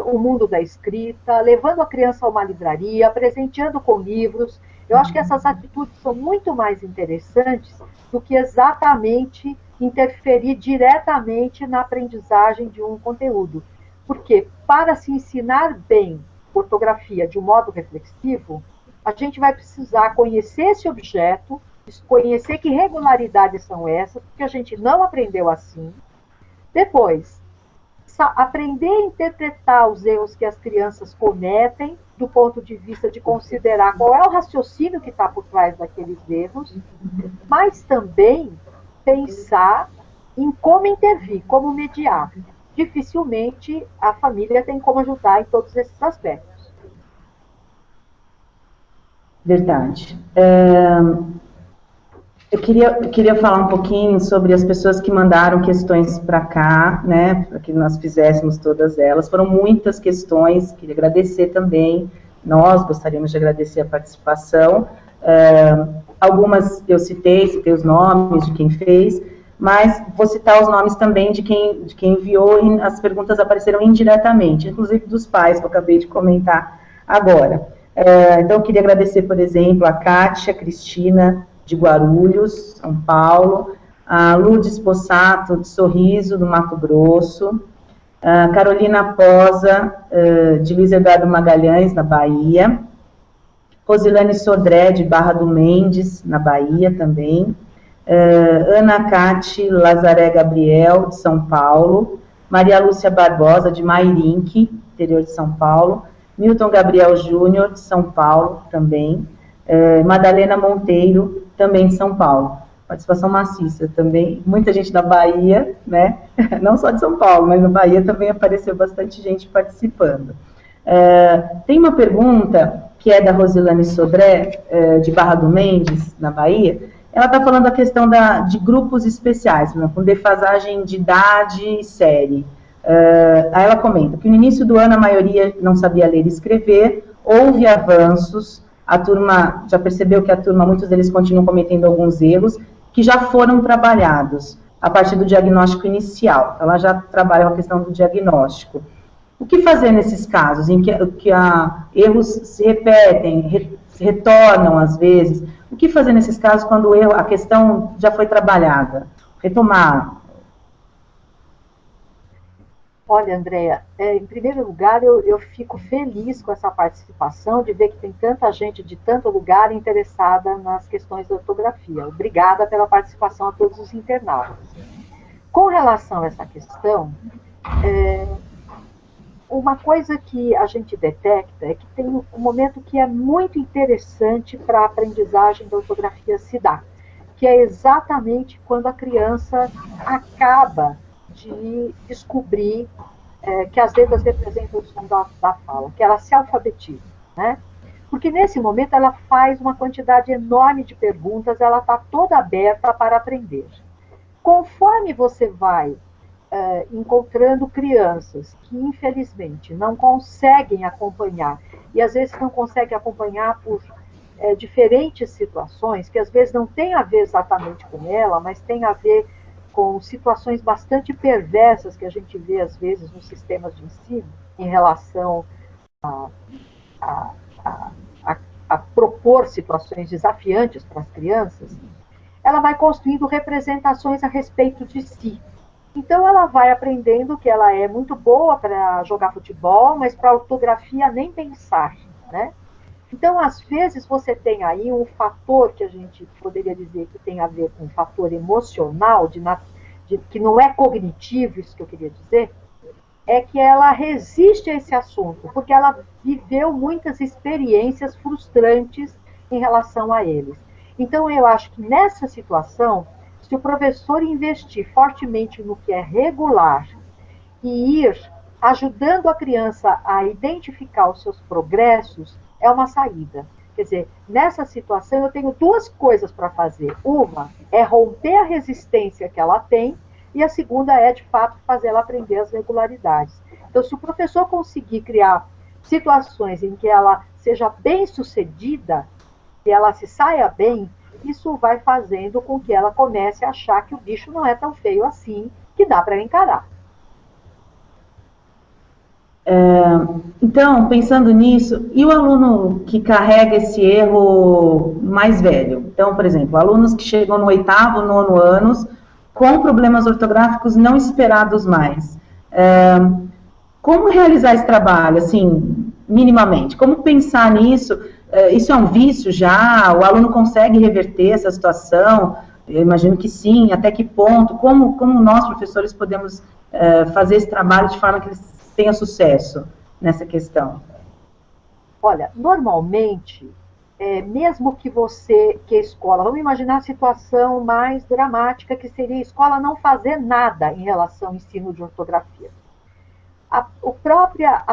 o mundo da escrita, levando a criança a uma livraria, presenteando com livros. Eu acho que essas atitudes são muito mais interessantes do que exatamente interferir diretamente na aprendizagem de um conteúdo. Porque para se ensinar bem ortografia de um modo reflexivo, a gente vai precisar conhecer esse objeto, conhecer que regularidades são essas, porque a gente não aprendeu assim. Depois, aprender a interpretar os erros que as crianças cometem, do ponto de vista de considerar qual é o raciocínio que está por trás daqueles erros, mas também pensar em como intervir, como mediar. Dificilmente a família tem como ajudar em todos esses aspectos. Verdade. Eu queria falar um pouquinho sobre as pessoas que mandaram questões para cá, né, para que nós fizéssemos todas elas. Foram muitas questões, queria agradecer também. Nós gostaríamos de agradecer a participação. Algumas eu citei os nomes de quem fez, mas vou citar os nomes também de quem enviou, e as perguntas apareceram indiretamente, inclusive dos pais, que eu acabei de comentar agora. Então, eu queria agradecer, por exemplo, a Kátia Cristina, de Guarulhos, São Paulo, a Lourdes Possato, de Sorriso, do Mato Grosso, a Carolina Posa, de Luiz Eduardo Magalhães, na Bahia, Rosilane Sodré, de Barra do Mendes, na Bahia também, Ana Cate Lazaré Gabriel, de São Paulo, Maria Lúcia Barbosa, de Mairinque, interior de São Paulo, Milton Gabriel Júnior, de São Paulo também, Madalena Monteiro, também de São Paulo. Participação maciça também, muita gente da Bahia, né? Não só de São Paulo, mas na Bahia também apareceu bastante gente participando. Tem uma pergunta que é da Rosilane Sodré, de Barra do Mendes, na Bahia. Ela está falando da questão de grupos especiais, né, com defasagem de idade e série. Aí ela comenta que no início do ano a maioria não sabia ler e escrever, houve avanços, a turma já percebeu que muitos deles continuam cometendo alguns erros que já foram trabalhados a partir do diagnóstico inicial. Ela já trabalha a questão do diagnóstico. O que fazer nesses casos em que erros se repetem, se retornam às vezes? O que fazer nesses casos quando a questão já foi trabalhada? Retomar. Olha, Andréa, em primeiro lugar, eu fico feliz com essa participação, de ver que tem tanta gente de tanto lugar interessada nas questões da ortografia. Obrigada pela participação a todos os internautas. Com relação a essa questão, uma coisa que a gente detecta é que tem um momento que é muito interessante para a aprendizagem da ortografia se dar, que é exatamente quando a criança acaba de descobrir que as letras representam o som da fala, que ela se alfabetiza, né? Porque nesse momento ela faz uma quantidade enorme de perguntas, ela está toda aberta para aprender. Conforme você vai encontrando crianças que, infelizmente, não conseguem acompanhar, e às vezes não conseguem acompanhar por diferentes situações, que às vezes não tem a ver exatamente com ela, mas tem a ver com situações bastante perversas que a gente vê, às vezes, nos sistemas de ensino, em relação a propor situações desafiantes para as crianças, ela vai construindo representações a respeito de si. Então, ela vai aprendendo que ela é muito boa para jogar futebol, mas para ortografia nem pensar. né? Então, às vezes, você tem aí um fator que a gente poderia dizer que tem a ver com um fator emocional, que não é cognitivo, isso que eu queria dizer, é que ela resiste a esse assunto, porque ela viveu muitas experiências frustrantes em relação a eles. Então, eu acho que nessa situação, se o professor investir fortemente no que é regular e ir ajudando a criança a identificar os seus progressos, é uma saída. Quer dizer, nessa situação eu tenho duas coisas para fazer. Uma é romper a resistência que ela tem, e a segunda é, de fato, fazer ela aprender as regularidades. Então, se o professor conseguir criar situações em que ela seja bem-sucedida, que ela se saia bem, isso vai fazendo com que ela comece a achar que o bicho não é tão feio assim, que dá para encarar. Então, pensando nisso, e o aluno que carrega esse erro mais velho? Então, por exemplo, alunos que chegam no 8º, 9º anos, com problemas ortográficos não esperados mais. Como realizar esse trabalho, assim, minimamente? Como pensar nisso? Isso é um vício já? O aluno consegue reverter essa situação? Eu imagino que sim. Até que ponto? Como nós, professores, podemos fazer esse trabalho de forma que eles tenham sucesso nessa questão? Olha, normalmente, mesmo que a escola, vamos imaginar a situação mais dramática, que seria a escola não fazer nada em relação ao ensino de ortografia. A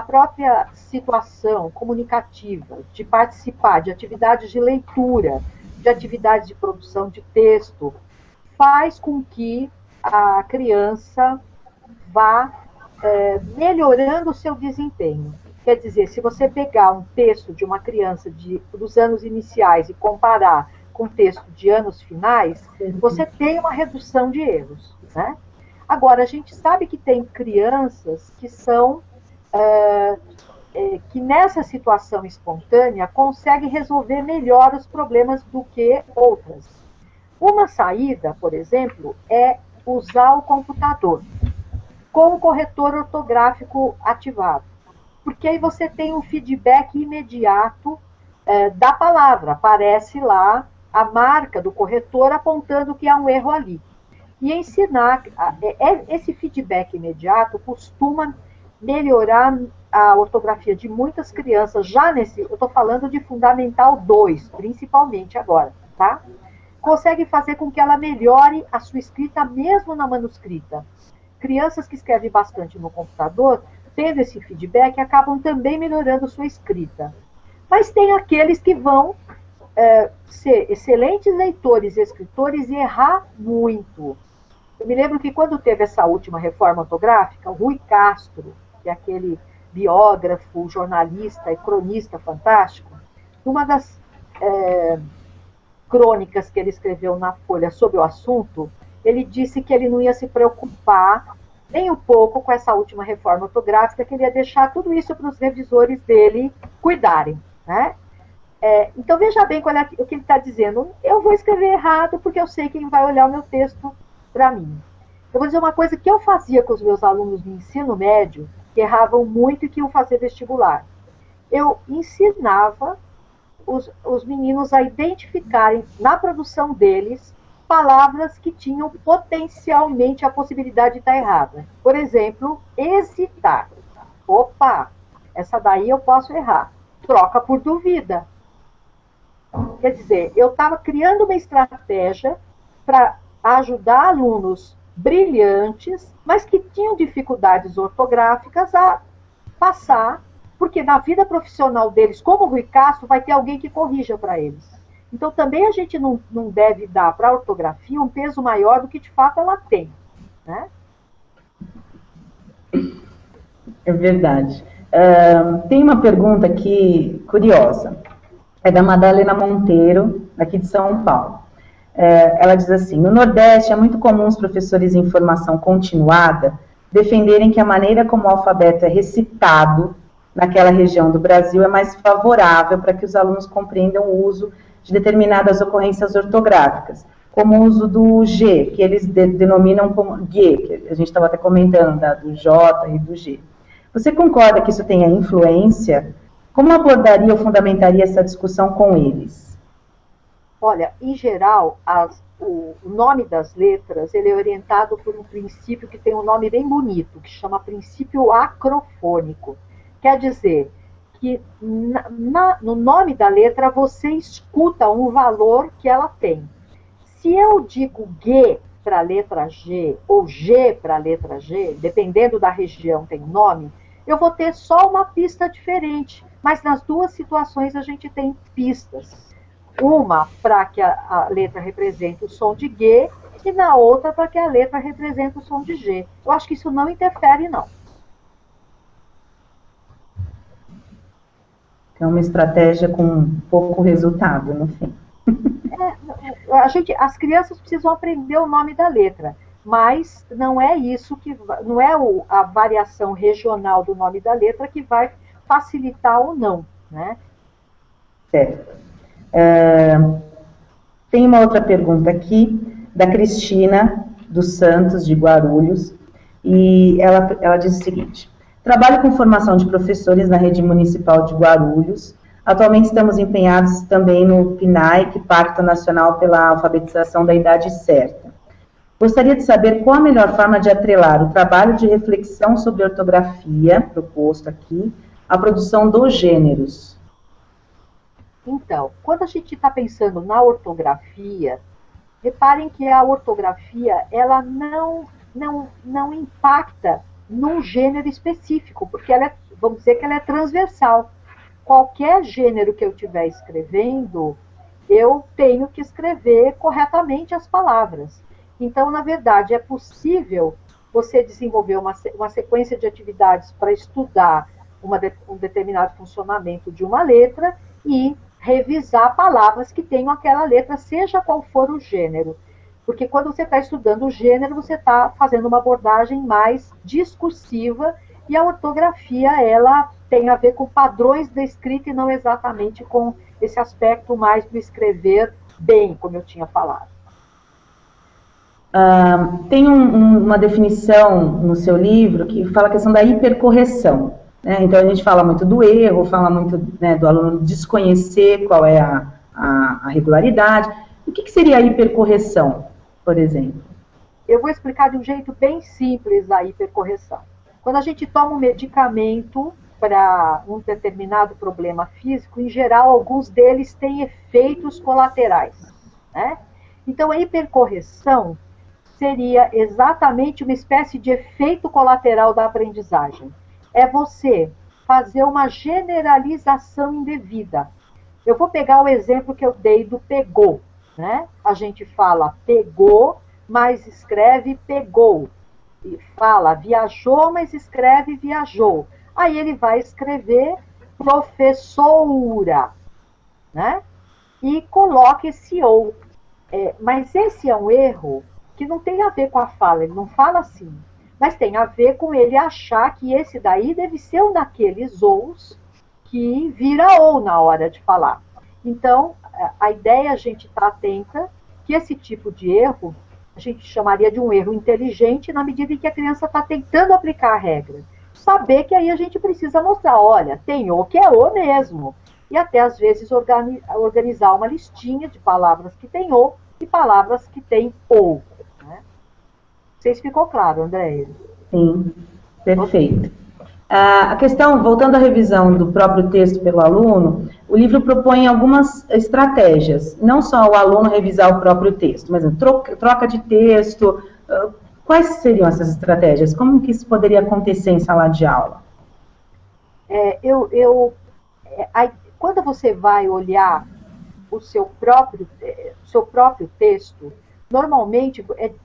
própria situação comunicativa de participar de atividades de leitura, de atividades de produção de texto, faz com que a criança vá melhorando o seu desempenho. Quer dizer, se você pegar um texto de uma criança dos anos iniciais e comparar com o texto de anos finais, você tem uma redução de erros, né? Agora, a gente sabe que tem crianças que são, que nessa situação espontânea conseguem resolver melhor os problemas do que outras. Uma saída, por exemplo, é usar o computador com o corretor ortográfico ativado, porque aí você tem um feedback imediato da palavra, aparece lá a marca do corretor apontando que há um erro ali. E ensinar, esse feedback imediato costuma melhorar a ortografia de muitas crianças, eu estou falando de Fundamental 2, principalmente agora, tá? Consegue fazer com que ela melhore a sua escrita mesmo na manuscrita. Crianças que escrevem bastante no computador, tendo esse feedback, acabam também melhorando sua escrita. Mas tem aqueles que vão ser excelentes leitores e escritores e errar muito. Eu me lembro que quando teve essa última reforma ortográfica, o Rui Castro, que é aquele biógrafo, jornalista e cronista fantástico, uma das crônicas que ele escreveu na Folha sobre o assunto, ele disse que ele não ia se preocupar nem um pouco com essa última reforma ortográfica, que ele ia deixar tudo isso para os revisores dele cuidarem, né? Então, veja bem o que ele está dizendo. Eu vou escrever errado porque eu sei quem vai olhar o meu texto para mim. Eu vou dizer uma coisa que eu fazia com os meus alunos no ensino médio, que erravam muito e que iam fazer vestibular. Eu ensinava os meninos a identificarem na produção deles palavras que tinham potencialmente a possibilidade de estar errada. Por exemplo, hesitar. Opa, essa daí eu posso errar. Troca por duvida. Quer dizer, eu estava criando uma estratégia para ajudar alunos brilhantes, mas que tinham dificuldades ortográficas a passar, porque na vida profissional deles, como o Rui Castro, vai ter alguém que corrija para eles. Então, também a gente não deve dar para a ortografia um peso maior do que, de fato, ela tem, né? É verdade. Tem uma pergunta aqui curiosa. É da Madalena Monteiro, aqui de São Paulo. Ela diz assim: no Nordeste é muito comum os professores em formação continuada defenderem que a maneira como o alfabeto é recitado naquela região do Brasil é mais favorável para que os alunos compreendam o uso de determinadas ocorrências ortográficas, como o uso do G, que eles denominam como G, que a gente estava até comentando, do J e do G. Você concorda que isso tenha influência Como abordaria ou fundamentaria essa discussão com eles? Olha, em geral, o nome das letras ele é orientado por um princípio que tem um nome bem bonito, que chama princípio acrofônico. Quer dizer que no nome da letra você escuta um valor que ela tem. Se eu digo G para a letra G ou G para a letra G, dependendo da região tem um nome, eu vou ter só uma pista diferente. Mas nas duas situações a gente tem pistas. Uma para que a letra represente o som de G e na outra para que a letra represente o som de G. Eu acho que isso não interfere, não. É uma estratégia com pouco resultado, no fim. As crianças precisam aprender o nome da letra, mas não é isso que não é a variação regional do nome da letra que vai facilitar ou não, né? Certo. Tem uma outra pergunta aqui, da Cristina dos Santos, de Guarulhos, e ela diz o seguinte: trabalho com formação de professores na rede municipal de Guarulhos. Atualmente estamos empenhados também no PNAE, Pacto Nacional pela Alfabetização da Idade Certa. Gostaria de saber qual a melhor forma de atrelar o trabalho de reflexão sobre ortografia, proposto aqui, à produção dos gêneros. Então, quando a gente está pensando na ortografia, reparem que a ortografia ela não impacta num gênero específico, porque ela vamos dizer que ela é transversal. Qualquer gênero que eu estiver escrevendo, eu tenho que escrever corretamente as palavras. Então, na verdade, é possível você desenvolver uma sequência de atividades para estudar um determinado funcionamento de uma letra e revisar palavras que tenham aquela letra, seja qual for o gênero. Porque quando você está estudando o gênero, você está fazendo uma abordagem mais discursiva e a ortografia, ela tem a ver com padrões da escrita e não exatamente com esse aspecto mais do escrever bem, como eu tinha falado. Tem uma definição no seu livro que fala a questão da hipercorreção. Né? Então, a gente fala muito do erro, fala muito, né, do aluno desconhecer qual é a regularidade. O que seria a hipercorreção, por exemplo? Eu vou explicar de um jeito bem simples a hipercorreção. Quando a gente toma um medicamento para um determinado problema físico, em geral, alguns deles têm efeitos colaterais. Né? Então, a hipercorreção seria exatamente uma espécie de efeito colateral da aprendizagem. É você fazer uma generalização indevida. Eu vou pegar o exemplo que eu dei do pegou. Né? A gente fala pegou, mas escreve pegou. E fala viajou, mas escreve viajou. Aí ele vai escrever professora, né? E coloca esse ou. Mas esse é um erro que não tem a ver com a fala, ele não fala assim. Mas tem a ver com ele achar que esse daí deve ser um daqueles ous que vira ou na hora de falar. Então, a ideia é a gente estar atenta que esse tipo de erro, a gente chamaria de um erro inteligente na medida em que a criança está tentando aplicar a regra. Saber que aí a gente precisa mostrar, olha, tem o que é o mesmo. E até, às vezes, organizar uma listinha de palavras que tem o e palavras que tem ou. Né? Não sei se ficou claro, André. Sim, perfeito. A questão, voltando à revisão do próprio texto pelo aluno, o livro propõe algumas estratégias, não só o aluno revisar o próprio texto, mas troca de texto. Quais seriam essas estratégias? Como que isso poderia acontecer em sala de aula? Quando você vai olhar o seu próprio texto, normalmente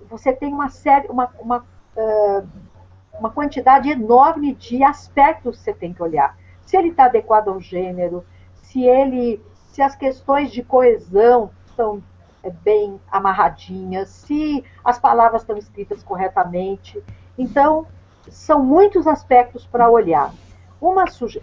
você tem uma quantidade enorme de aspectos que você tem que olhar. Se ele está adequado ao gênero, se as questões de coesão estão bem amarradinhas, se as palavras estão escritas corretamente. Então, são muitos aspectos para olhar.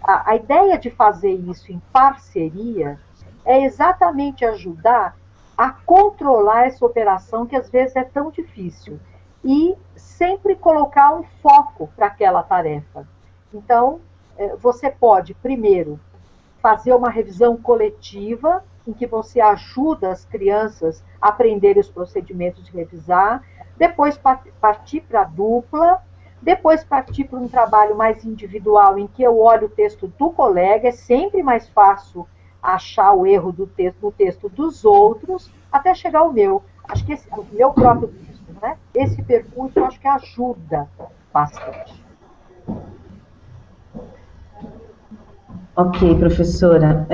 A ideia de fazer isso em parceria é exatamente ajudar a controlar essa operação que às vezes é tão difícil e sempre colocar um foco para aquela tarefa. Então, você pode, primeiro, fazer uma revisão coletiva, em que você ajuda as crianças a aprenderem os procedimentos de revisar, depois partir para a dupla, depois partir para um trabalho mais individual, em que eu olho o texto do colega, é sempre mais fácil achar o erro do texto, no texto dos outros, até chegar ao meu. Acho que o meu próprio texto, né? Esse percurso, eu acho que ajuda bastante. Ok, professora.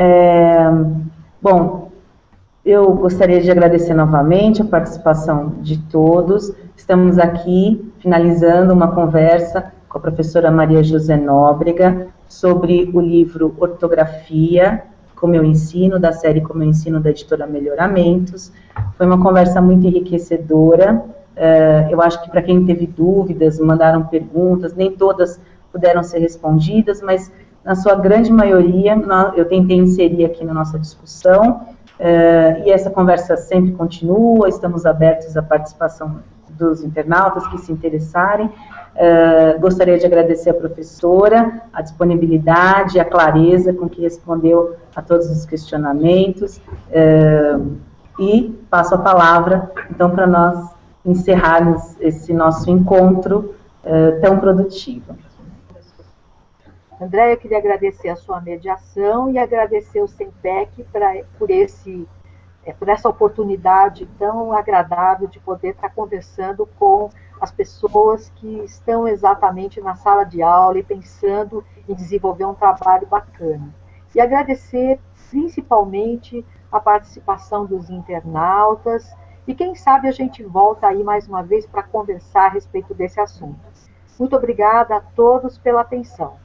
Bom, eu gostaria de agradecer novamente a participação de todos. Estamos aqui finalizando uma conversa com a professora Maria José Nóbrega sobre o livro Ortografia, Como Eu Ensino, da série Como Eu Ensino, da editora Melhoramentos. Foi uma conversa muito enriquecedora. Eu acho que para quem teve dúvidas, mandaram perguntas, nem todas puderam ser respondidas, mas na sua grande maioria eu tentei inserir aqui na nossa discussão. E essa conversa sempre continua, estamos abertos à participação dos internautas que se interessarem. Gostaria de agradecer à professora a disponibilidade, a clareza com que respondeu a todos os questionamentos, e passo a palavra, então, para nós encerrarmos esse nosso encontro tão produtivo. André, eu queria agradecer a sua mediação e agradecer o SEMPEC por essa oportunidade tão agradável de poder estar conversando com as pessoas que estão exatamente na sala de aula e pensando em desenvolver um trabalho bacana. E agradecer principalmente a participação dos internautas e quem sabe a gente volta aí mais uma vez para conversar a respeito desse assunto. Muito obrigada a todos pela atenção.